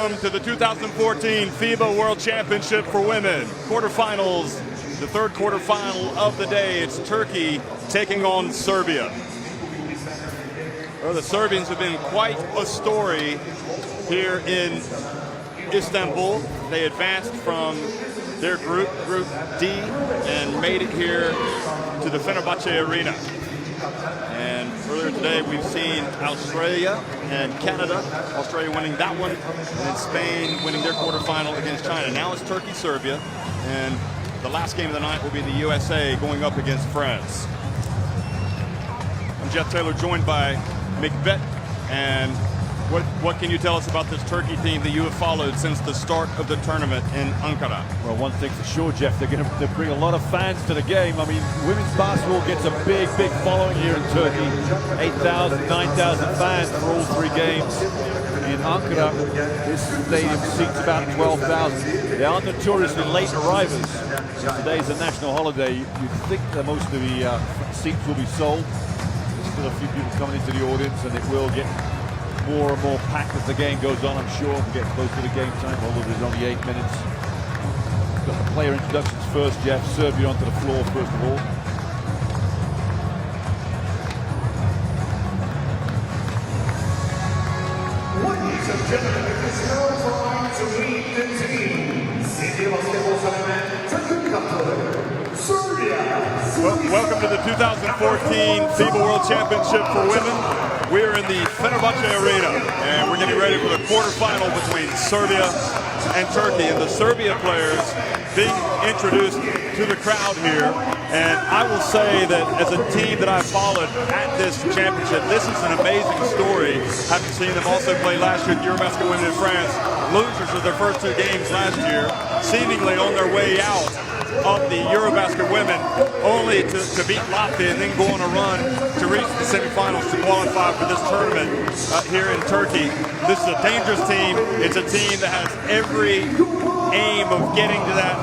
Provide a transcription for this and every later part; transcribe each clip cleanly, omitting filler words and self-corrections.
welcome to the 2014 FIBA World Championship for women. Quarterfinals, the third quarterfinal of the day. It's Turkey taking on Serbia. Well, the Serbians have been quite a story here in Istanbul. They advanced from their Group D, and made it here to the Fenerbahce Arena. And earlier today, we've seen Australia and Canada. Australia winning that one, and Spain winning their quarterfinal against China. Now it's Turkey, Serbia, and the last game of the night will be the USA going up against France. I'm Jeff Taylor, joined by Mick Bett. And what can you tell us about this Turkey team that you have followed since the start of the tournament in Ankara? Well, one thing for sure, Jeff, they're going to bring a lot of fans to the game. I mean, women's basketball gets a big following here in Turkey. 8,000, 9,000 fans for all three games. In Ankara, this stadium seats about 12,000. They are notoriously late arrivers. Today's a national holiday. You'd think that most of the seats will be sold. There's still a few people coming into the audience, and it will get more and more packed as the game goes on, I'm sure. We get close to the game time, although there's only 8 minutes. Got the player introductions first, Jeff. Serbia onto the floor first of all. Ladies and gentlemen, it is now time to meet the team. FIBA Basketball Tournament, Turkey, Serbia. Welcome to the 2014 FIBA World Championship for women. We're in the Fenerbahce Arena, and we're getting ready for the quarterfinal between Serbia and Turkey. And the Serbia players being introduced to the crowd here. And I will say that as a team that I've followed at this championship, this is an amazing story. Having seen them also play last year at Eurobasket Women in France, losers of their first two games last year, seemingly on their way out of the Eurobasket Women, only to beat Latvia and then go on a run to reach the semifinals to qualify for this tournament here in Turkey. This is a dangerous team. It's a team that has every aim of getting to that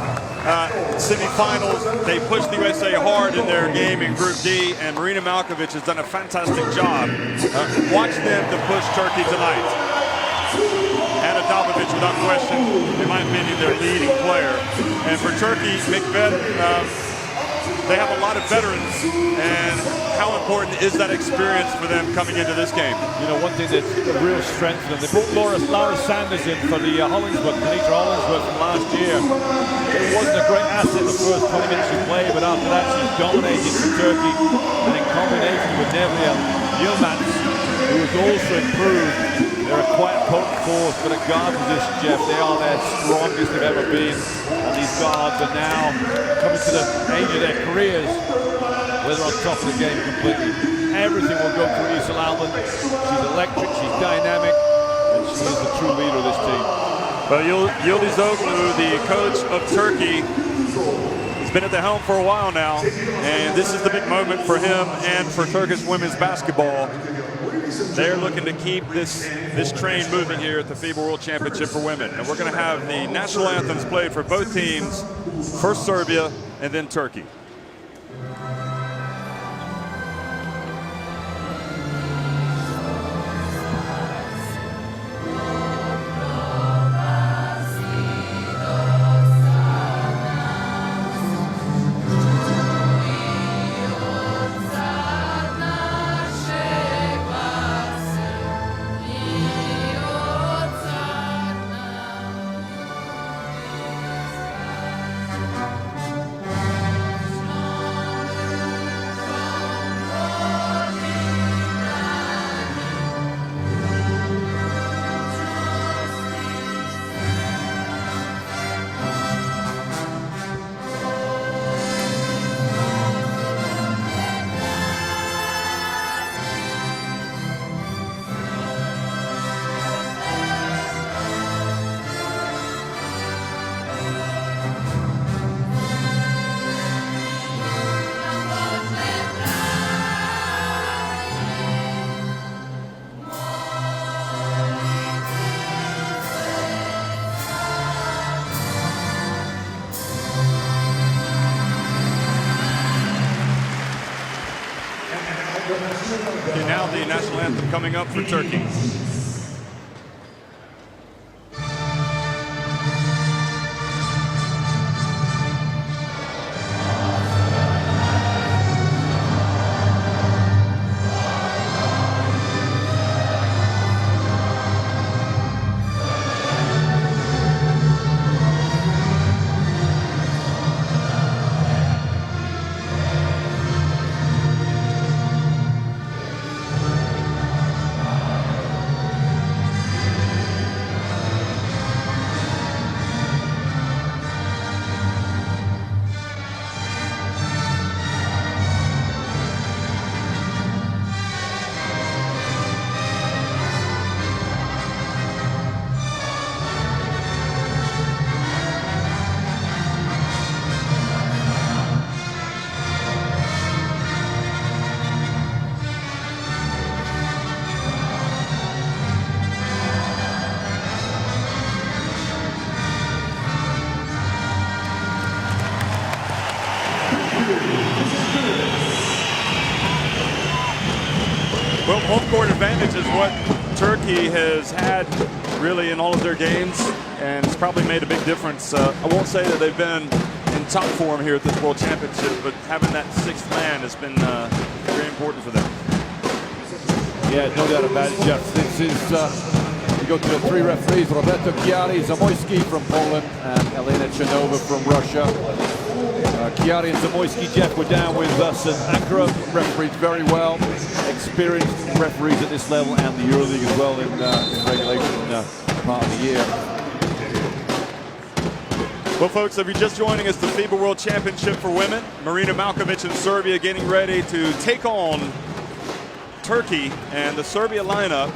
semifinals. They pushed the USA hard in their game in Group D, and Marina Malkovic has done a fantastic job. Watch them to push Turkey tonight. Adamovic, without question, in my opinion, their leading player. And for Turkey, Mick Bett, they have a lot of veterans, and how important is that experience for them coming into this game? You know, one thing that's a real strength for them, they brought Laura Sanders in for the Hollingsworth, Denitra Hollingsworth from last year. It wasn't a great asset the first 20 minutes she played, but after that she's dominated for Turkey. And in combination with Nevia Yilmaz, who has also improved, they're a quite potent force, but at guard position, Jeff, they are their strongest they've ever been. And these guards are now coming to the age of their careers where they're on top of the game completely. Everything will go through Issa Alban. She's electric, she's dynamic, and she is the true leader of this team. Well, Yıldız Oglu, the coach of Turkey, has been at the helm for a while now, and this is the big moment for him and for Turkish women's basketball. They're looking to keep this train moving here at the FIBA World Championship for women. And we're going to have the national anthems played for both teams, first Serbia and then Turkey. Now the national anthem coming up for Turkey. Well, home court advantage is what Turkey has had really in all of their games, and it's probably made a big difference. I won't say that they've been in top form here at this World Championship, but having that sixth man has been very important for them. Yeah, no doubt about it, Jeff. This is, we go to the three referees, Roberto Chiari, Zamoyski from Poland, and Elena Chernova from Russia. Chiari and Zamoyski, Jeff, were down with us, and Ankara refereed very well. Experienced referees at this level, and the EuroLeague as well in regulation part of the year. Well, folks, if you're just joining us, the FIBA World Championship for women, Marina Malkovic and Serbia getting ready to take on Turkey, and the Serbia lineup,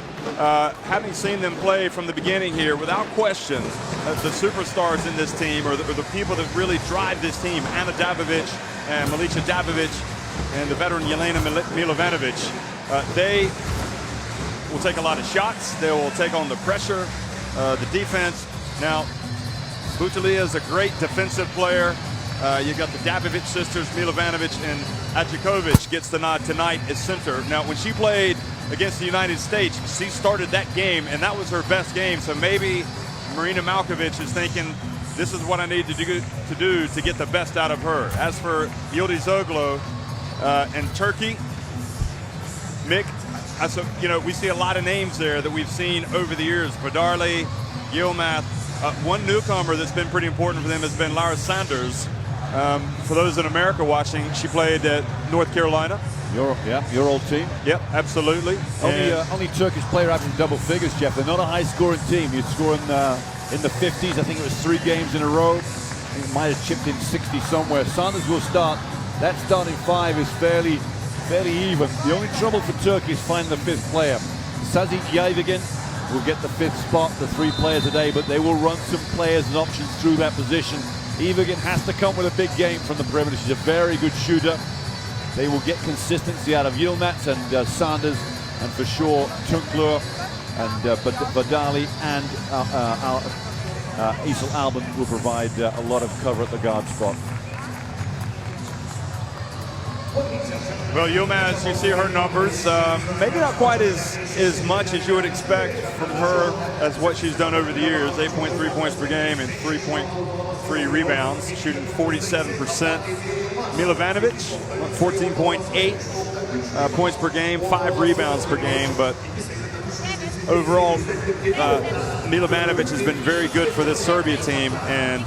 having seen them play from the beginning here, without question, the superstars in this team, or the people that really drive this team, Ana Dabovic and Milica Dabovic, and the veteran Jelena Milovanovic, they will take a lot of shots. They will take on the pressure, the defense. Now, Butalija is a great defensive player. You've got the Dabovic sisters, Milovanovic and Adjikovic, gets the nod tonight as center. Now, when she played against the United States, she started that game, and that was her best game. So maybe Marina Malkovic is thinking, this is what I need to do to get the best out of her. As for Yildiz Oglu and Turkey, Mick, we see a lot of names there that we've seen over the years. Badarli, Yilmaz. One newcomer that's been pretty important for them has been Lara Sanders. For those in America watching, she played at North Carolina. Your old team. Yep, absolutely. Only Turkish player averaging double figures, Jeff. They're not a high-scoring team. You'd score in the 50s. I think it was 3 games in a row. I think it might have chipped in 60 somewhere. Sanders will start. That starting 5 is fairly even. The only trouble for Turkey is finding the 5th player. Sazi Yavigin will get the 5th spot, the 3 players a day, but they will run some players and options through that position. Yavigin has to come with a big game from the perimeter. She's a very good shooter. They will get consistency out of Yilmaz and Sanders, and for sure Tunklur and Badali and Isel Albin will provide a lot of cover at the guard spot. Well, Yilmaz, you see her numbers, maybe not quite as much as you would expect from her as what she's done over the years. 8.3 points per game and 3.3 rebounds, shooting 47%. Milovanovic, 14.8 points per game, 5 rebounds per game, but overall, Milovanovic has been very good for this Serbia team, and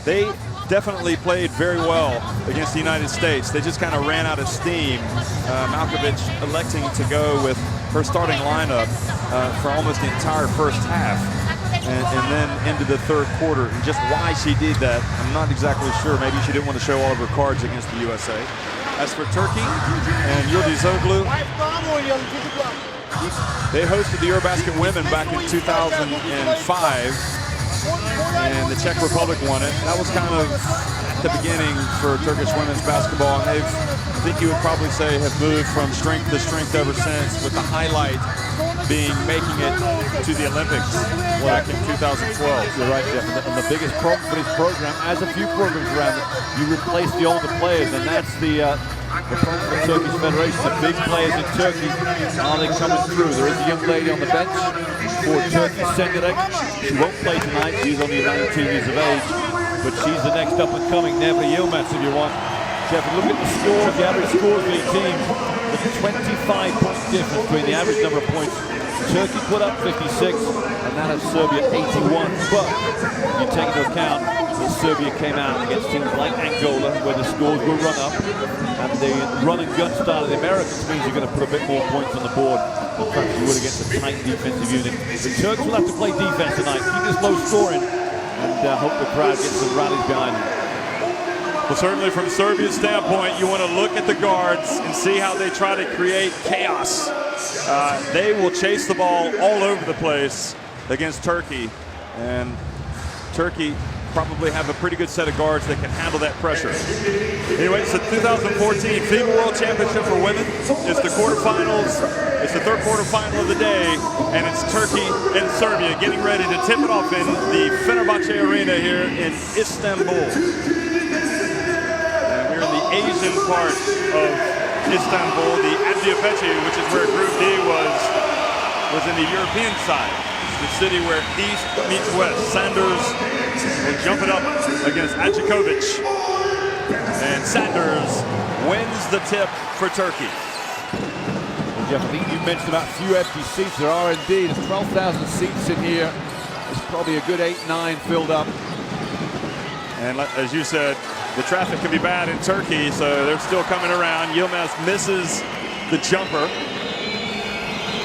they definitely played very well against the United States. They just kind of ran out of steam. Malkovic electing to go with her starting lineup for almost the entire first half, and then into the third quarter. And just why she did that, I'm not exactly sure. Maybe she didn't want to show all of her cards against the USA. As for Turkey and Yildiz Oglu, they hosted the Eurobasket Women back in 2005. And the Czech Republic won it. That was kind of at the beginning for Turkish women's basketball, and they've, I think you would probably say, have moved from strength to strength ever since, with the highlight being making it to the Olympics back in 2012. You're right, Jeff. And the biggest problem for this program, as a few programs around it, you replace the older players, and that's the problem for the Turkish Federation. The big players in Turkey, are they coming through? There is a young lady on the bench for Turkey, Sengerek. She won't play tonight. She's only 19 years of age, but she's the next up-and-coming. Never Yilmaz, if you want. Jeff, look at the scores, the average scores for each team. The 25-point difference between the average number of points. Turkey put up 56, and that of Serbia 81. But you take into account that Serbia came out against teams like Angola, where the scores will run up, and the run and gun style of the Americans means you're going to put a bit more points on the board than perhaps you would against a tight defensive unit. The Turks will have to play defense tonight, keep this low scoring, and hope the crowd gets some rallies behind them. Well, certainly from Serbia's standpoint, you want to look at the guards and see how they try to create chaos. They will chase the ball all over the place against Turkey, and Turkey probably have a pretty good set of guards that can handle that pressure. Anyway, it's the 2014 FIBA World Championship for women. It's the quarterfinals. It's the third quarterfinal of the day, and it's Turkey and Serbia getting ready to tip it off in the Fenerbahce Arena here in Istanbul. And we're in the Asian part of Istanbul. The Adiapeti, which is where Group D was in the European side. It's the city where East meets West. Sanders will jump it up against Adjikovic. And Sanders wins the tip for Turkey. Well, Jeff, I think you mentioned about a few empty seats. There are indeed. There's 12,000 seats in here. It's probably a good 8-9 filled up. And as you said, the traffic can be bad in Turkey, so they're still coming around. Yilmaz misses the jumper.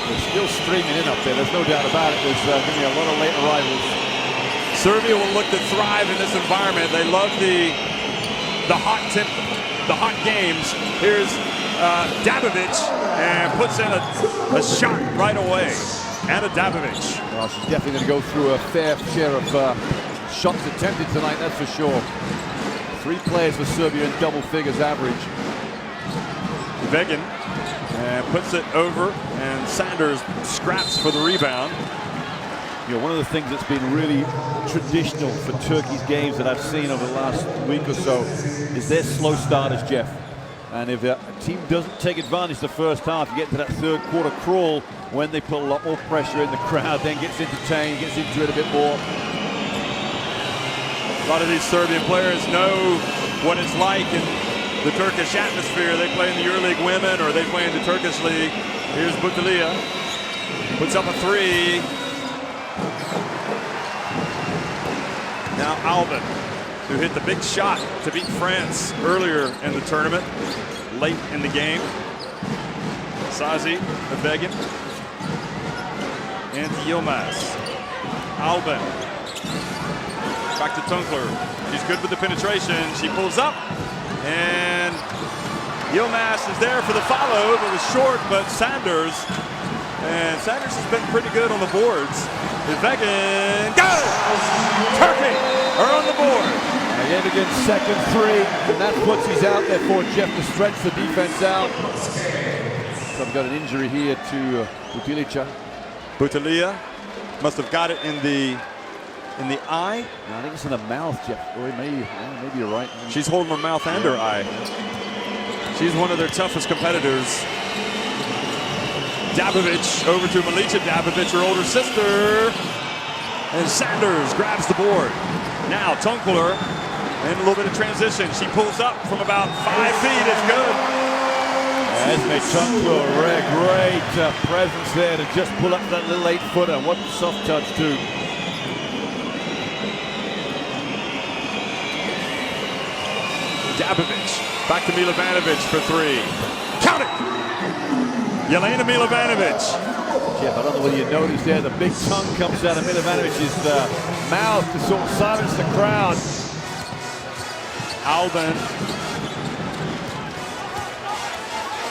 They're still streaming in up there. There's no doubt about it. There's going to be a lot of late arrivals. Serbia will look to thrive in this environment. They love the hot games. Here's Dabovic and puts in a shot right away. Anna Dabovic. Well, she's definitely going to go through a fair share of shots attempted tonight, that's for sure. 3 players for Serbia in double figures average. Vegan and puts it over, and Sanders scraps for the rebound. You know, one of the things that's been really traditional for Turkey's games that I've seen over the last week or so is their slow starters, Jeff. And if a team doesn't take advantage the first half, you get to that third quarter crawl when they put a lot more pressure in, the crowd then gets entertained, gets into it a bit more. A lot of these Serbian players know what it's like in the Turkish atmosphere. They play in the EuroLeague Women or they play in the Turkish League. Here's Butalia, puts up a 3. Now Albin, who hit the big shot to beat France earlier in the tournament, late in the game. Sazi, Vegan, and Yilmaz. Albin. Back to Tunkler. She's good with the penetration. She pulls up, and Yilmaz is there for the follow. It was short, but Sanders has been pretty good on the boards. Vegan, go! Turkey are on the board. Yet again, second 3, and that's what he's out there for, Jeff, to stretch the defense out. So I've got an injury here to Butilica. Butalia must have got it in the eye. No, I think it's in the mouth, Jeff. Or maybe you're right. She's holding her mouth and her eye. She's one of their toughest competitors. Dabovic over to Milica Dabovic, her older sister. And Sanders grabs the board. Now Tunkler in a little bit of transition. She pulls up from about 5 feet. It's good. Esme Tunkler, great presence there to just pull up that little 8-footer. What a soft touch too. Dabovic back to Milovanovic for 3. Count it! Jelena Milovanovic. Jeff, I don't know whether you noticed there, the big tongue comes out of Milovanovic's mouth to sort of silence the crowd. Albin.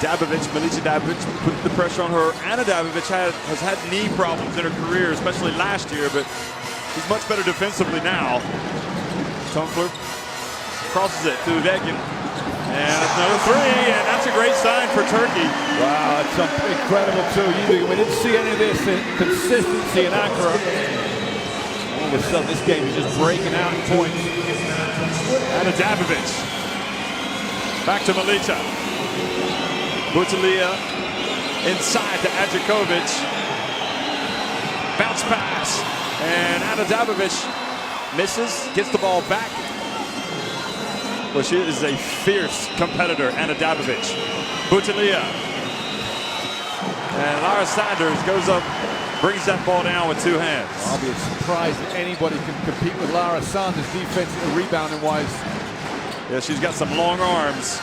Dabovic, Milica Dabovic put the pressure on her. Anna Dabovic has had knee problems in her career, especially last year, but she's much better defensively now. Tunkler crosses it to Vegan. And another 3, and that's a great sign for Turkey. Wow, it's incredible too. We didn't see any of this consistency in Ankara. All of a sudden, this game is just breaking out in points. Anna Dabovic. Back to Milica. Butalia inside to Adjikovic. Bounce pass. And Anna Dabovic misses, gets the ball back. Well, she is a fierce competitor, Anna Dabovic. Butalia. And Lara Sanders goes up, brings that ball down with 2 hands. I'll be surprised that anybody can compete with Lara Sanders defensively, rebounding-wise. Yeah, she's got some long arms.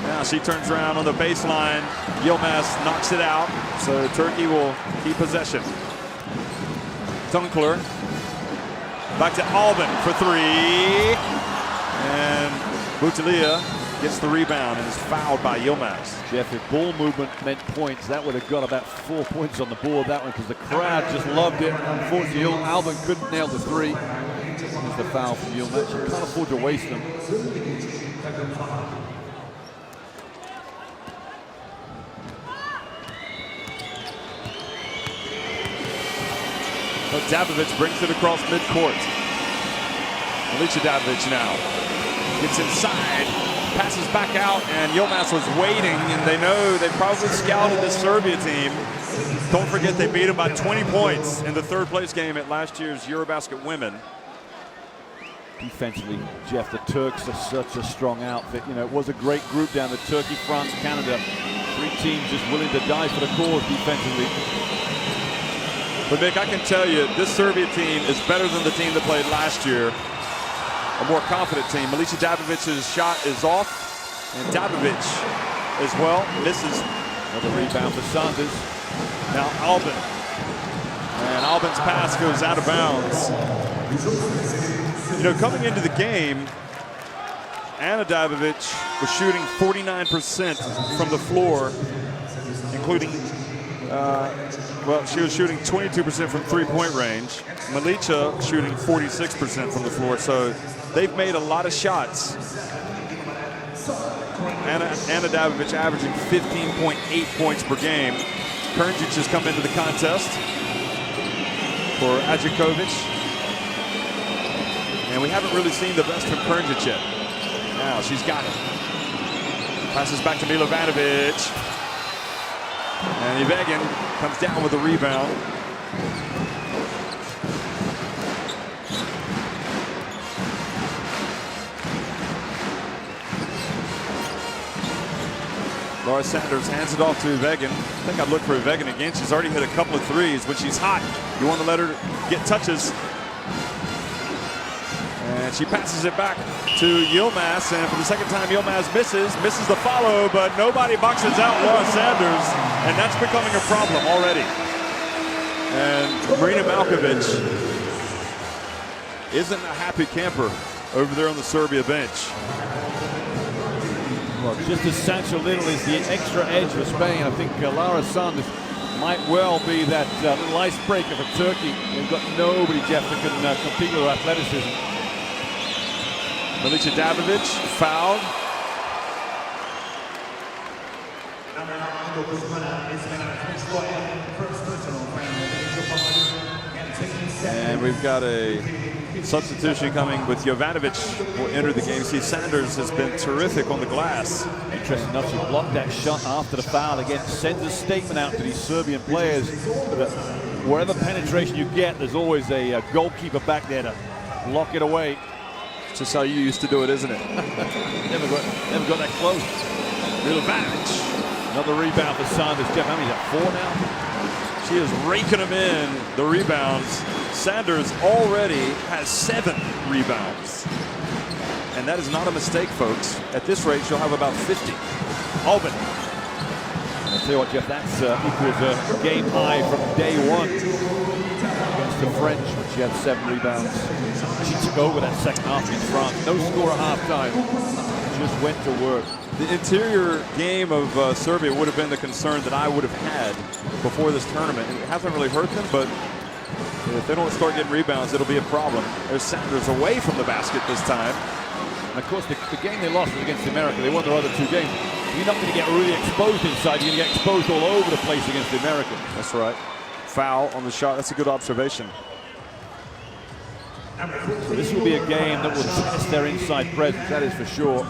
Now she turns around on the baseline. Yilmaz knocks it out, so Turkey will keep possession. Tunkler. Back to Albin for 3. And Butalia gets the rebound and is fouled by Yilmaz. Jeff, if ball movement meant points, that would have got about 4 points on the board, that one, because the crowd just loved it. Unfortunately, Albin couldn't nail the 3. It's the foul from Yilmaz. You can't afford to waste them. But Dabovic brings it across midcourt. Milica Dabovic now gets inside Passes back out, and Yilmaz was waiting, and they know they probably scouted this Serbia team. Don't forget they beat them by 20 points in the third place game at last year's Eurobasket Women. Defensively, Jeff, the Turks are such a strong outfit. You know, it was a great group down there. Turkey, France, Canada. 3 teams just willing to die for the cause defensively. But Mick, I can tell you, this Serbia team is better than the team that played last year. A more confident team. Milica Dabovic's shot is off, and Dabovic as well misses. Another rebound for Sanders. Now Albin. And Albin's pass goes out of bounds. You know, coming into the game, Ana Dabovic was shooting 49% from the floor, including, well, she was shooting 22% from three-point range. Milica shooting 46% from the floor, so they've made a lot of shots. Ana Dabovic averaging 15.8 points per game. Krnjic has come into the contest for Ajakovic. And we haven't really seen the best from Krnjic yet. Now she's got it. Passes back to Milovanovic. And Ivegin comes down with a rebound. Laura Sanders hands it off to Ivegin. I think I'd look for Ivegin again. She's already hit a couple of threes. When she's hot, you want to let her get touches. And she passes it back to Yilmaz, and for the second time Yilmaz misses the follow, but nobody boxes out Laura Sanders, and that's becoming a problem already. And Marina Malkovic isn't a happy camper over there on the Serbia bench. Well, just as Sancho Little is the extra edge for Spain, I think Laura Sanders might well be that little icebreaker for Turkey. They've got nobody, Jeff, that can compete with her athleticism. Milica Dabovic fouled. And we've got a substitution coming with Jovanovic will enter the game. See, Sanders has been terrific on the glass. Interesting enough, she blocked that shot after the foul. Again, sends a statement out to these Serbian players that wherever penetration you get, there's always a goalkeeper back there to lock it away. Just how you used to do it, isn't it? never got that close. Milovanovic. Another rebound for Sanders. Jeff, how many is that? 4 now? She is raking them in, the rebounds. Sanders already has 7 rebounds. And that is not a mistake, folks. At this rate, she'll have about 50. Albin. I'll tell you what, Jeff, that's equals a game high from day 1 against the French, when she had 7 rebounds. She took over that second half against France. No score at halftime. Just went to work. The interior game of Serbia would have been the concern that I would have had before this tournament. It hasn't really hurt them, but if they don't start getting rebounds, it'll be a problem. There's Sanders away from the basket this time. And of course, the game they lost was against America. They won their other 2 games. You're not going to get really exposed inside. You're going to get exposed all over the place against the Americans. That's right. Foul on the shot. That's a good observation. So this will be a game that will test their inside presence, that is for sure.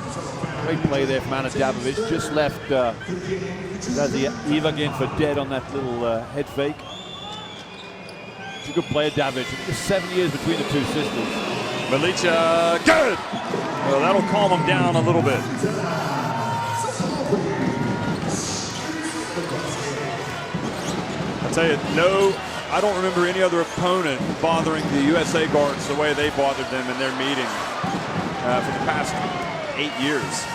Great play there from Ana Dabovic. Just left Zazie Ivagin for dead on that little head fake. She's a good player, Dabovic. There's 7 years between the 2 sisters. Milica, good! Well, that'll calm them down a little bit. I'll tell you, no, I don't remember any other opponent bothering the USA guards the way they bothered them in their meeting for the past 8 years.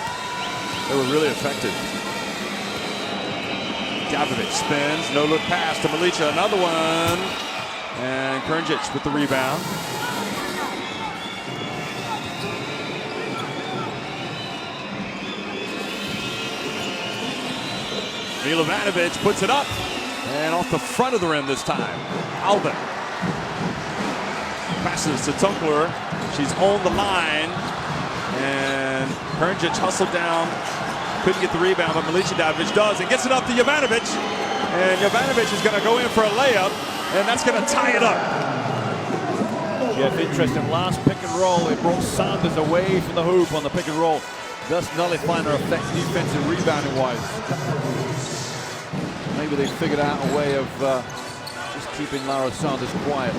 They were really effective. Dabovic spins, no look pass to Milica, another one. And Krnjic with the rebound. Milovanovic puts it up. And off the front of the rim this time. Albin. Passes to Tunkler. She's on the line. And Krnjic hustled down. Couldn't get the rebound, but Milica Dabovic does and gets it up to Jovanovic. And Jovanovic is going to go in for a layup. And that's going to tie it up. Jeff, interesting. Last pick and roll. It brought Sanders away from the hoop on the pick and roll. thus nullifying their effect defensive rebounding-wise. Maybe they figured out a way of just keeping Lara Sanders quiet.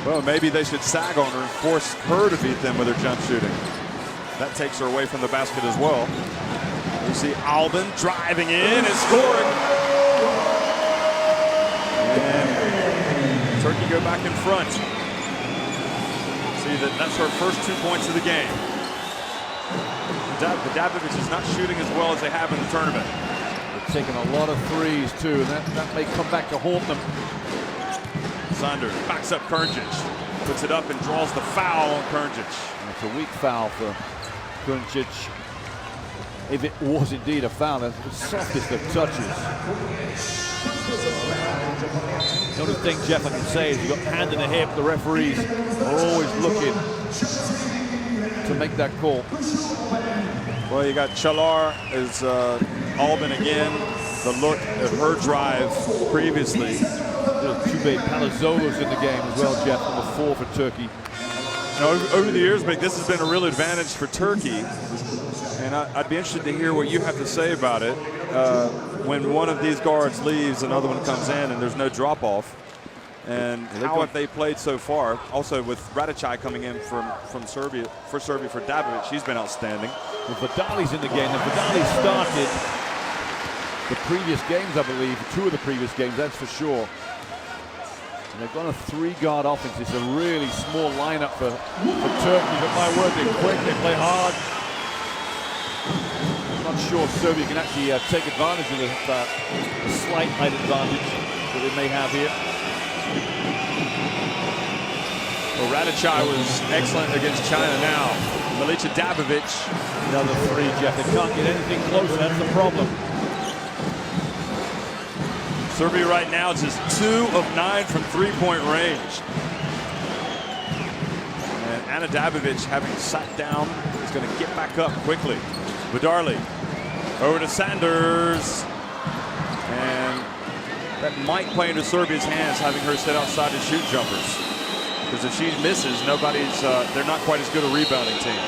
Well, maybe they should sag on her and force her to beat them with her jump shooting. That takes her away from the basket as well. You see Albin driving in and scoring. And Turkey go back in front. See that's her first 2 points of the game. Dabovic is not shooting as well as they have in the tournament. They're taking a lot of threes too, and that may come back to haunt them. Sanders backs up Krnjic, puts it up and draws the foul on Krnjic. It's a weak foul for Krnjic. If it was indeed a foul, that's the softest of touches. The only thing, Jeff, I can say is you've got hand in the hip. The referees are always looking to make that call. Well, you got Chalar as Albin again. The look at her drive previously. Tube Palazzolo's in the game as well, Jeff, number 4 for Turkey. Over the years, Mick, this has been a real advantage for Turkey. And I'd be interested to hear what you have to say about it. When one of these guards leaves, another one comes in, and there's no drop-off. And how have they played so far? Also with Radicaj coming in from Serbia for Dabovic, she's been outstanding. Well, Vidali's in the game. Now, Vidali started the previous games, I believe, 2 of the previous games, that's for sure. And they've got a 3-guard offense. It's a really small lineup for Turkey, but my word, they're quick, they play hard. I'm not sure Serbia can actually take advantage of the slight height advantage that they may have here. Well, Radicaj was excellent against China now. Milica Dabovic. Another 3, Jeff. They can't get anything closer, that's the problem. Serbia right now just 2 of 9 from 3-point range. And Ana Dabovic, having sat down, is going to get back up quickly. Vidarli over to Sanders. And that might play into Serbia's hands, having her sit outside to shoot jumpers. Because if she misses, they're not quite as good a rebounding team.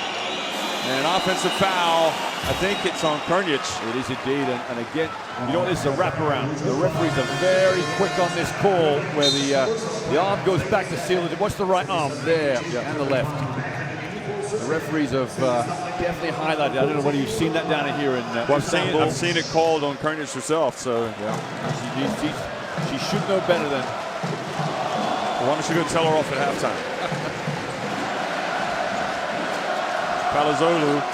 And an offensive foul. I think it's on Krnjic. It is indeed, and again, you know what, this is a wraparound. The referees are very quick on this call, where the arm goes back to seal it. Watch the right arm there, and the left. The referees have definitely highlighted. I don't know whether you've seen that down here in Istanbul. I've seen it called on Krnjic herself, so yeah. She should know better than. Why don't you go tell her off at halftime? Palazzolo.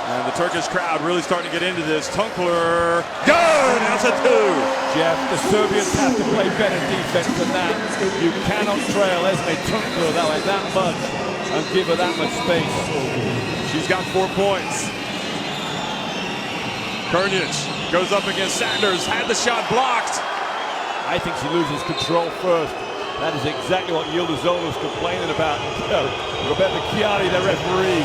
And the Turkish crowd really starting to get into this. Tunkler, good! That's a 2. Jeff, the Serbians have to play better defense than that. You cannot trail Esme Tunkler that much and give her that much space. She's got 4 points. Krnjic goes up against Sanders, had the shot blocked. I think she loses control first. That is exactly what Yıldızoglu's complaining about. Roberta Chiari, the referee.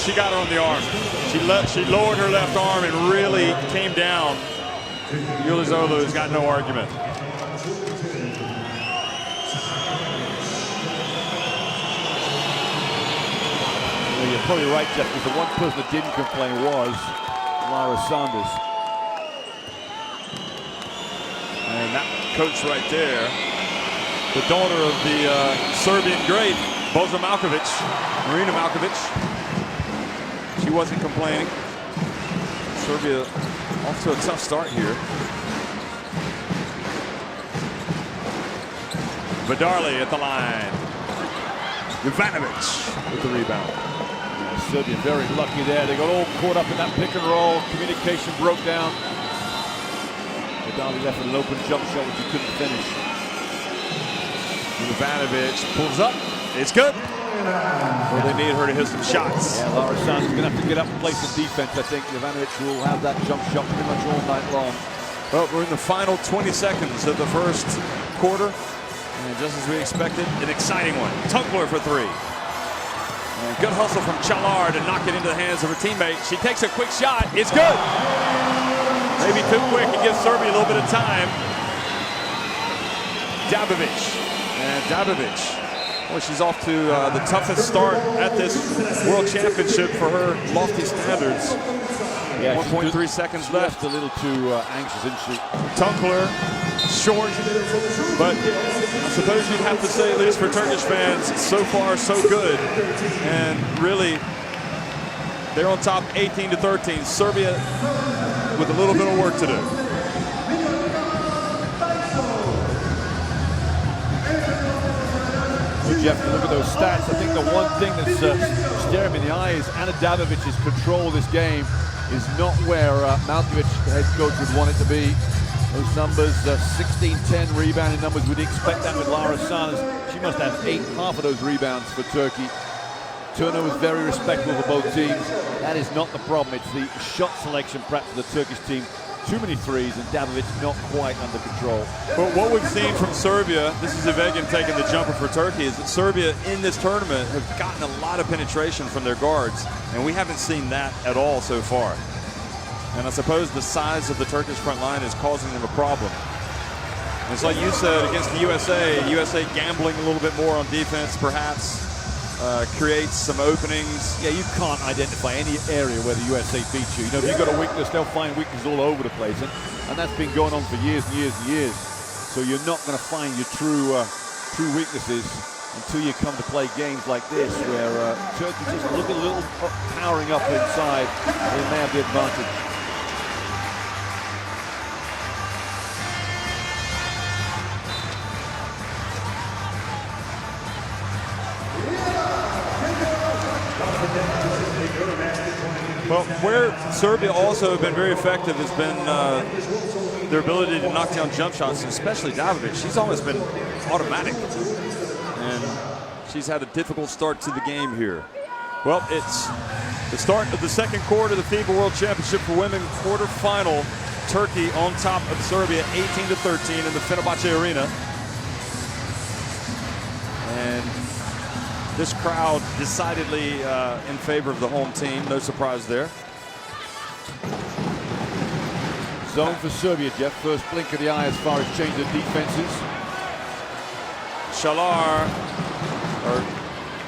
She got her on the arm. She lowered her left arm and really came down. Yıldızoglu has got no argument. Well, you're probably right, Jeff, because the one person that didn't complain was Lara Sanders. And that coach right there, the daughter of the Serbian great, Boza Malkovic, Marina Malkovic. She wasn't complaining. Serbia off to a tough start here. Vidarli at the line. Jovanovic with the rebound. Yeah, Serbia very lucky there. They got all caught up in that pick and roll. Communication broke down. Vidarli left with an open jump shot which he couldn't finish. Jovanovic pulls up. It's good. Well, they need her to hit some shots. Yeah, Lara Sanders is going to have to get up and play some defense. I think Jovanovic will have that jump shot pretty much all night long. Well, we're in the final 20 seconds of the first quarter. And just as we expected, an exciting one. Tunkler for 3. And good hustle from Chalar to knock it into the hands of her teammate. She takes a quick shot. It's good. Maybe too quick. It gives Serbia a little bit of time. Dabovic. And Dabovic Well, she's off to the toughest start at this World Championship for her lofty standards. Yeah, 1.3 seconds left. A little too anxious, isn't she? Tunkler, short, but I suppose you'd have to say, at least for Turkish fans, so far so good. And really, they're on top 18-13. Serbia with a little bit of work to do. Well, Jeff, look at those stats. I think the one thing that's staring me in the eye is Ana Davovic's control of this game is not where Malkovic, the head coach, would want it to be. Those numbers, 16-10 rebounding numbers, we'd expect that with Lara Sanders. She must have half of those rebounds for Turkey. Turner was very respectful for both teams. That is not the problem. It's the shot selection perhaps for the Turkish team. Too many threes, and Davovic not quite under control. But what we've seen from Serbia, this is Ivegan taking the jumper for Turkey, is that Serbia in this tournament have gotten a lot of penetration from their guards, and we haven't seen that at all so far. And I suppose the size of the Turkish front line is causing them a problem. And it's like you said, against the USA gambling a little bit more on defense, perhaps. Creates some openings. Yeah, you can't identify any area where the USA beats you. You know, if you've got a weakness, they'll find weaknesses all over the place. And that's been going on for years and years and years. So you're not going to find your true weaknesses until you come to play games like this, where Turkey just look a little powering up inside. They may have the advantage. Well, where Serbia also have been very effective has been their ability to knock down jump shots, especially Davovic. She's almost been automatic, and she's had a difficult start to the game here. Well, it's the start of the second quarter of the FIBA World Championship for women quarterfinal. Turkey on top of Serbia, 18-13 in the Fenerbahce Arena. And this crowd decidedly in favor of the home team. No surprise there. Zone for Serbia, Jeff. First blink of the eye as far as change of defenses.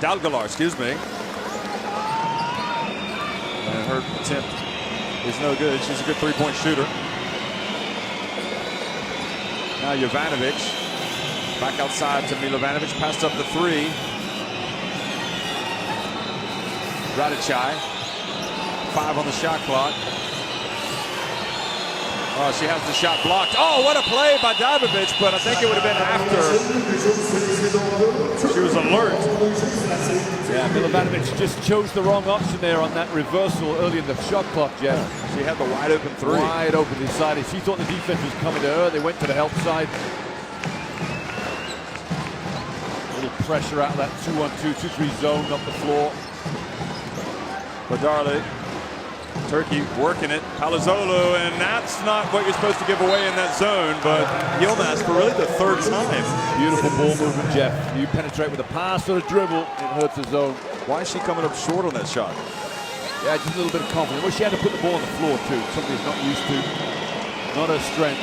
Dalgalar, excuse me. And her attempt is no good. She's a good three-point shooter. Now Jovanovic back outside to Milovanovic. Passed up the three. Radicai, 5 on the shot clock. Oh, she has the shot blocked. Oh, what a play by Davovic, but I think it would have been after she was alert. Yeah, Milovanovic just chose the wrong option there on that reversal early in the shot clock, Jeff. She had the wide open three. Wide open decided. She thought the defense was coming to her. They went to the help side. A little pressure out of that 2-1-2, 2-3 zone up the floor. Badarli, Turkey working it. Palazzolo, and that's not what you're supposed to give away in that zone, but Yilmaz for really the third time. Beautiful ball movement, Jeff. You penetrate with a pass or a dribble, it hurts the zone. Why is she coming up short on that shot? Yeah, just a little bit of confidence. Well, she had to put the ball on the floor too, something she's not used to. Not her strength.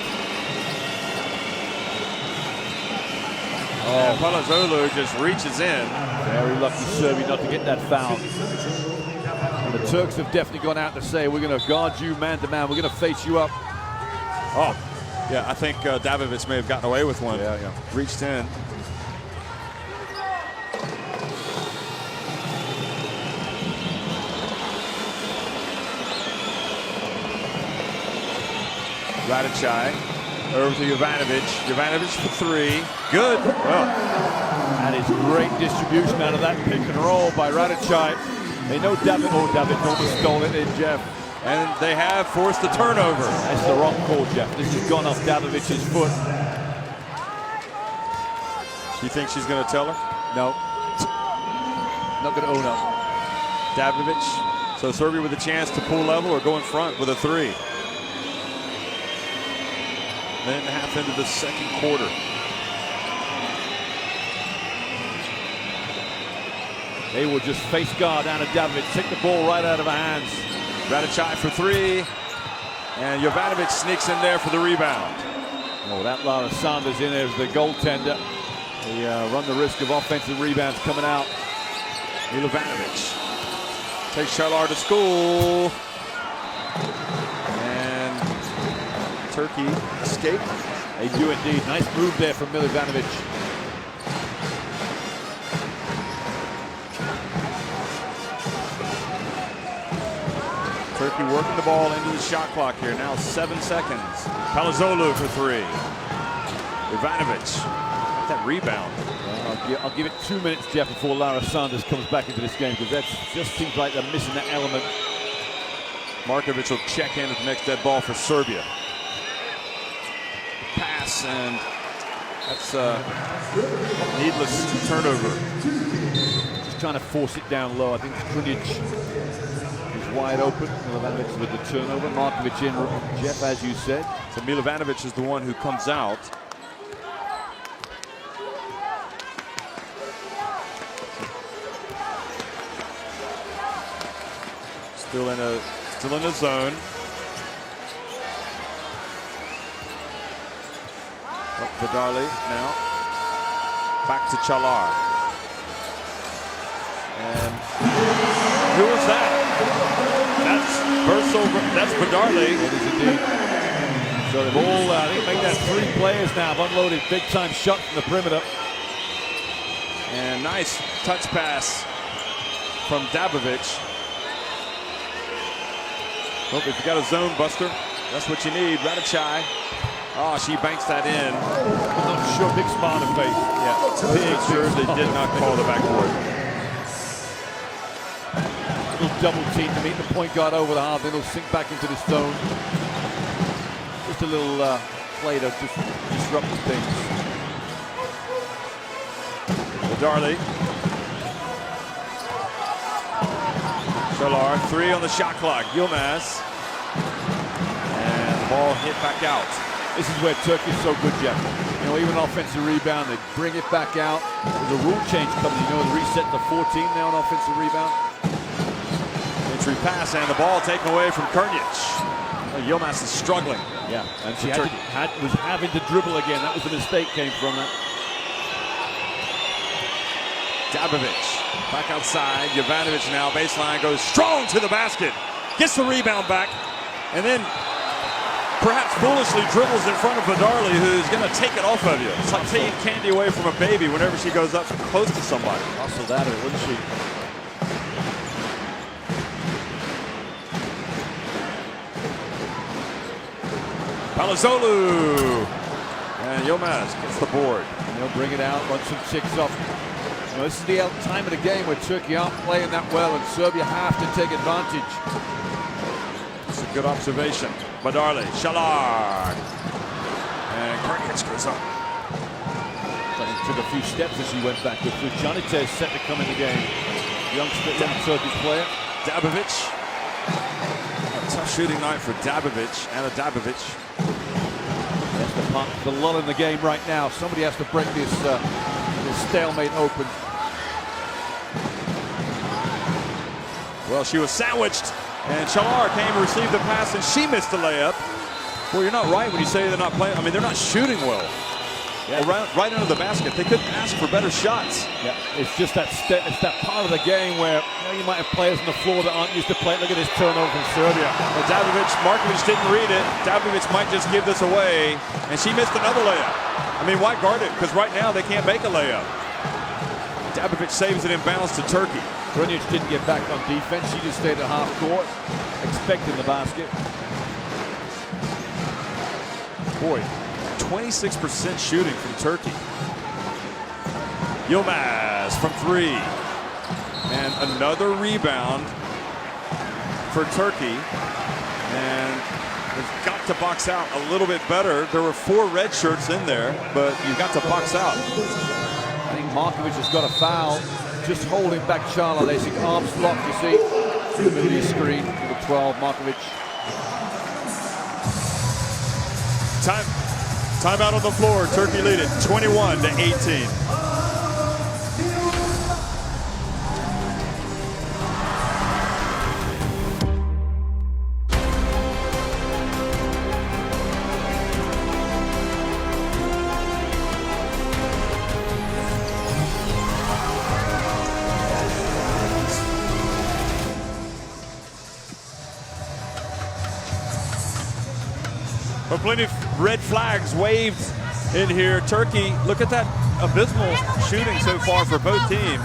Oh, Palazzolo just reaches in. Very lucky Serbia not to get that foul. The Turks have definitely gone out to say, we're going to guard you man to man. We're going to face you up. Oh, yeah, I think Davovic may have gotten away with one. Yeah. Reached in. Radicai over to Jovanovic. Jovanovic for three. Good. Well, that is great distribution out of that pick and roll by Radicai. They know David almost stole it in, Jeff. And they have forced the turnover. That's the wrong call, Jeff. This has gone off Davovic's foot. You think she's going to tell her? No. Not going to own up. Davovic. So Serbia with a chance to pull level or go in front with a three. Then half into the second quarter. They will just face guard Ana Davovic, take the ball right out of her hands. Radicai for three, and Jovanovic sneaks in there for the rebound. Oh, that Lara Sanders in there as the goaltender. They run the risk of offensive rebounds coming out. Milovanovic takes Shalar to school. And Turkey escaped. They do indeed. Nice move there from Milovanovic. Turkey working the ball into the shot clock here. Now 7 seconds. Palazzolo for three. Ivanovic. That rebound. I'll give it 2 minutes, Jeff, before Lara Sanders comes back into this game, because that just seems like they're missing that element. Markovic will check in at the next dead ball for Serbia. Pass, and that's a needless turnover. Just trying to force it down low. I think Krunic is wide open. Milovanovic with the turnover. Markovic in, Jeff, as you said. So Milovanovic is the one who comes out. Still in a zone. Up Vidarli now. Back to Chalar. And who was that? That's burst over. That's Vidarli. It is indeed. So they've all, I think, make that 3 players now have unloaded big-time shot from the perimeter. And nice touch pass from Dabovic. Well, if you got a zone buster, that's what you need. Radicai. Oh, she banks that in. I'm not sure, big smile on her face. Yeah, big sure they did not call the backboard. Little double team to meet the point guard over the half. Then they'll sink back into the zone. Just a little play to just disrupt things. Vidarli. Chalar, 3 on the shot clock. Yilmaz. And the ball hit back out. This is where Turkey's so good, Jeff. You know, even offensive rebound, they bring it back out. There's a rule change coming. You know, the reset to 14 now on offensive rebound. Entry pass, and the ball taken away from Krunic. Yilmaz is struggling. Yeah, and she was having to dribble again. That was the mistake came from that. Dabovic back outside. Jovanovic now baseline, goes strong to the basket, gets the rebound back, and then perhaps foolishly dribbles in front of Vidarli, who's going to take it off of you. It's like taking candy away from a baby whenever she goes up close to somebody. Hustled at her, wouldn't she? Palazzolo, and Yilmaz gets the board. And they'll bring it out, run some ticks off. You know, this is the time of the game where Turkey aren't playing that well, and Serbia have to take advantage. It's a good observation. Vidarli, Chalar, and Krunic goes up. So he took a few steps as he went back. With Janita is set to come in the game. Young Turkish player. Dabovic. A tough shooting night for Dabovic. Anna Dabovic. That's the lull in the game right now. Somebody has to break this stalemate open. Well, she was sandwiched, and Chalar came to receive the pass, and she missed the layup. Well, you're not right when you say they're not playing. I mean, they're not shooting well. Yeah. Right under the basket. They couldn't ask for better shots. Yeah, it's just that it's that part of the game where you might have players on the floor that aren't used to playing. Look at this turnover from Serbia. Well, Markovic didn't read it. Dabovic might just give this away, and she missed another layup. I mean, why guard it? Because right now they can't make a layup. Dabovic saves it in bounds to Turkey. Krunic didn't get back on defense. She just stayed at half court, expecting the basket. Boy, 26% shooting from Turkey. Yilmaz from 3. And another rebound for Turkey. And they've got to box out a little bit better. There were 4 red shirts in there, but you've got to box out. I think Markovic has got a foul. Just holding back Charla. They see arms blocked, you see. Media screen to the 12, Markovic. Timeout on the floor. Turkey lead it 21-18. But plenty of red flags waved in here. Turkey, look at that abysmal shooting so far for both teams.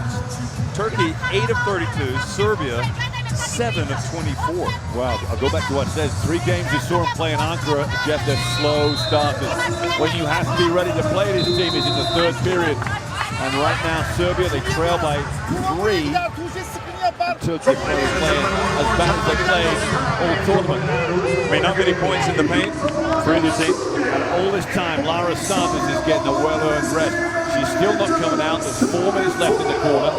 Turkey 8 of 32, Serbia 7 of 24. Wow, I'll go back to what it says. 3 games you saw him play in Ankara. Jeff, they're slow starters. When you have to be ready to play this team is in the 3rd period. And right now, Serbia, they trail by 3. Turkey players playing as bad as they played all tournament. I mean, not many points in the paint for either team. And all this time, Lara Sanders is getting a well-earned rest. She's still not coming out. There's 4 minutes left in the quarter.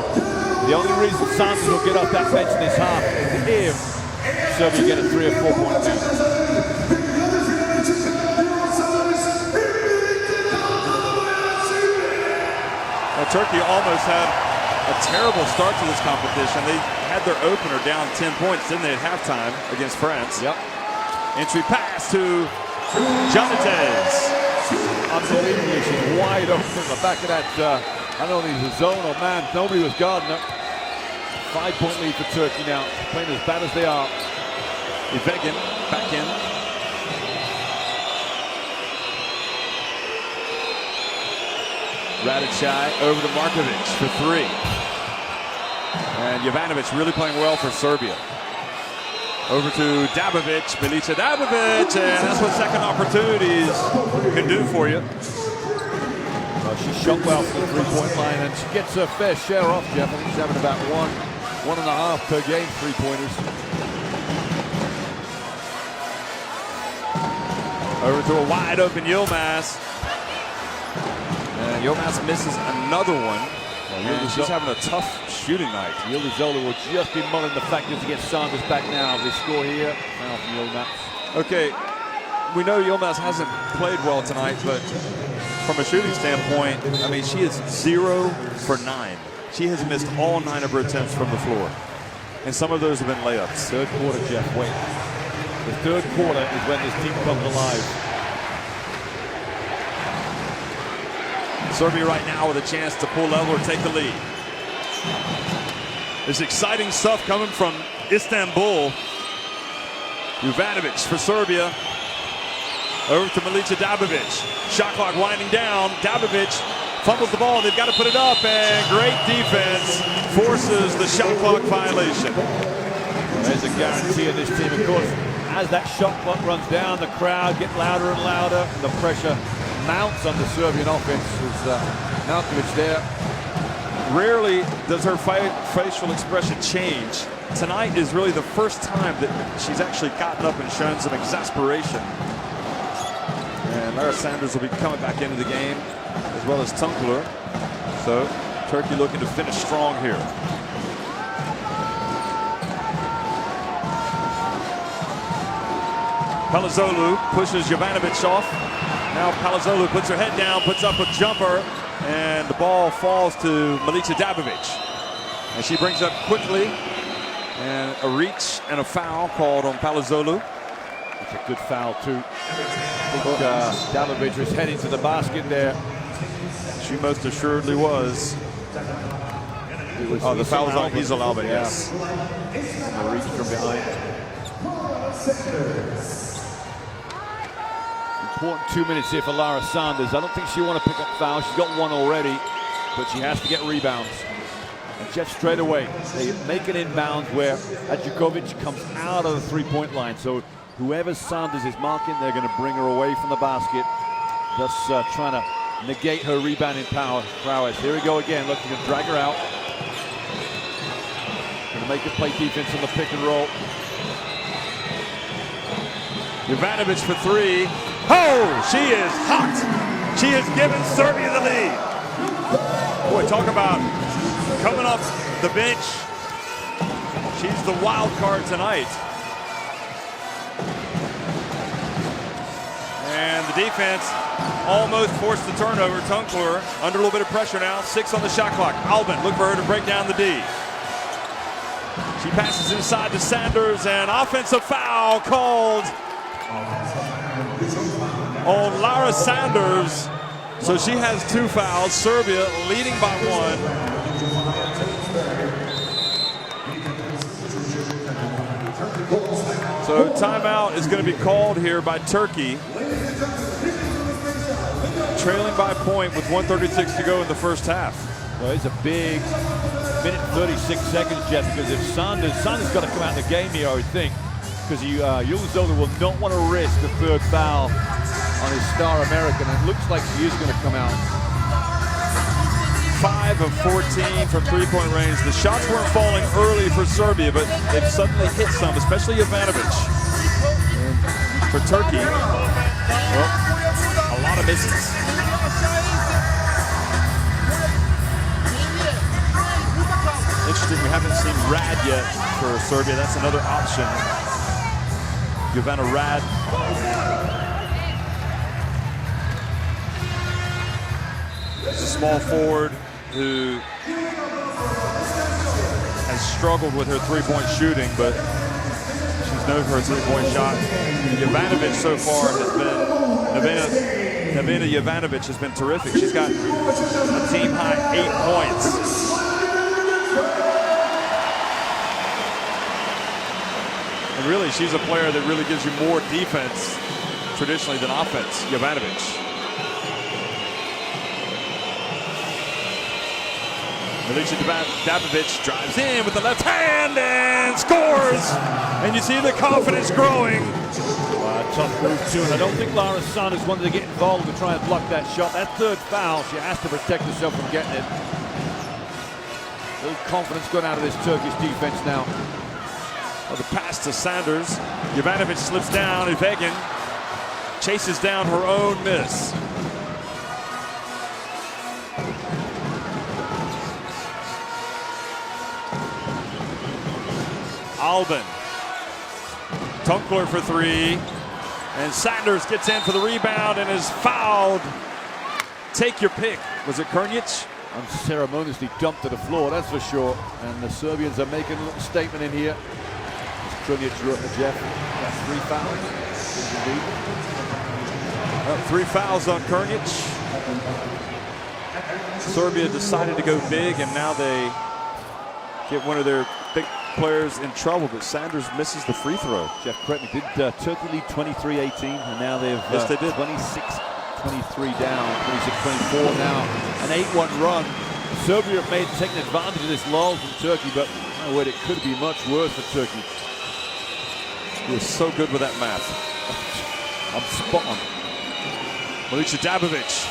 The only reason Sanders will get off that bench in this half is if Serbia get a 3 or 4 point lead. Well, Turkey almost had a terrible start to this competition. They had their opener down 10 points, didn't they, at halftime against France? Yep. Entry pass to Janates. Unbelievably, she's wide open at the back of that. I don't know if it's a zone or man. Nobody was guarding her. 5-point lead for Turkey now. Playing as bad as they are. Ivegin back in. Radicaj over to Markovic for 3. And Jovanovic really playing well for Serbia. Over to Dabovic, Milica Dabovic, and that's what second opportunities can do for you. Well, she shot well from the 3-point line, and she gets her fair share off, Jeff. I think she's having about 1.5 per game 3-pointers. Over to a wide open Yilmaz. And Yilmaz misses another one. And she's having a tough shooting night. Yildizola will just be mulling the factors to get Sanders back now. They score here. Now from Yilmaz. Okay, we know Yilmaz hasn't played well tonight, but from a shooting standpoint, I mean, she is 0 for 9. She has missed all 9 of her attempts from the floor. And some of those have been layups. 3rd quarter, Jeff, wait. The 3rd quarter is when this team comes alive. Serbia right now with a chance to pull level or take the lead. There's exciting stuff coming from Istanbul. Jovanovic for Serbia. Over to Milica Dabovic. Shot clock winding down. Dabovic fumbles the ball. They've got to put it up, and great defense forces the shot clock violation. There's a guarantee of this team, of course. As that shot clock runs down, the crowd get louder and louder. The pressure mounts on the Serbian offense. There's Malkovic there. Rarely does her facial expression change. Tonight is really the first time that she's actually gotten up and shown some exasperation. And Lara Sanders will be coming back into the game, as well as Tunkler. So Turkey looking to finish strong here. Palazzolo pushes Jovanovic off. Now Palazzolo puts her head down, puts up a jumper, and the ball falls to Milica Dabovic. And she brings up quickly, and a reach and a foul called on Palazzolo. It's a good foul too. I think Dabovic was heading to the basket there. She most assuredly was. The foul is on Gizalaba, yes. And the reach from behind. Important 2 minutes here for Lara Sanders. I don't think she'll want to pick up fouls. She's got 1 already, but she has to get rebounds. And Jeff, straight away, they make an inbound where Adjukovic comes out of the 3-point line. So whoever Sanders is marking, they're going to bring her away from the basket, thus trying to negate her rebounding prowess. Here we go again, looking to drag her out. Going to make her play defense on the pick and roll. Jovanovic for 3. Oh, she is hot. She has given Serbia the lead. Boy, talk about coming off the bench. She's the wild card tonight. And the defense almost forced the turnover. Tunkler under a little bit of pressure now. 6 on the shot clock. Albin, look for her to break down the D. She passes inside to Sanders, and offensive foul called on Lara Sanders. So she has 2 fouls. Serbia leading by 1. So timeout is going to be called here by Turkey. trailing by a point with 1:36 to go in the first half. Well, it's a big minute 36 seconds, Jeff, because if Sanders got to come out of the game here, I would think, because Ulizola will not want to risk the third foul on his star American. It looks like she is going to come out. 5 of 14 from three-point range. The shots weren't falling early for Serbia, but they've suddenly hit some, especially Jovanovic. And for Turkey, well, a lot of misses. Interesting, we haven't seen Rad yet for Serbia. That's another option. Jovana Rad. She's a small forward who has struggled with her three-point shooting, but she's known for her three-point shot. Jovanovic so far has been, Nevena Jovanovic has been terrific. She's got a team-high 8 points. And really, she's a player that really gives you more defense traditionally than offense, Jovanovic. Milica Dabovic drives in with the left hand and scores! And you see the confidence growing. Tough move too, and I don't think Lara Sanders wanted to get involved to try and block that shot. That third foul, she has to protect herself from getting it. A little confidence going out of this Turkish defense now. Well, the pass to Sanders. Jovanovic slips down. Ivegin chases down her own miss. Albin. Tunkler for 3. And Sanders gets in for the rebound and is fouled. Take your pick. Was it Krnic? Unceremoniously dumped to the floor, that's for sure. And the Serbians are making a little statement in here. Krnic, Jeff, that's 3 fouls. Indeed. 3 fouls on Krnic. Serbia decided to go big, and now they get one of their big players in trouble, but Sanders misses the free throw. Jeff, correct me, did Turkey lead 23-18, and now they've yes, they did. 26-23 down, 26-24 now, an 8-1 run. Serbia have taken advantage of this lull from Turkey, but my word, it could be much worse for Turkey. He was so good with that math. I'm spot on. Milica Dabovic.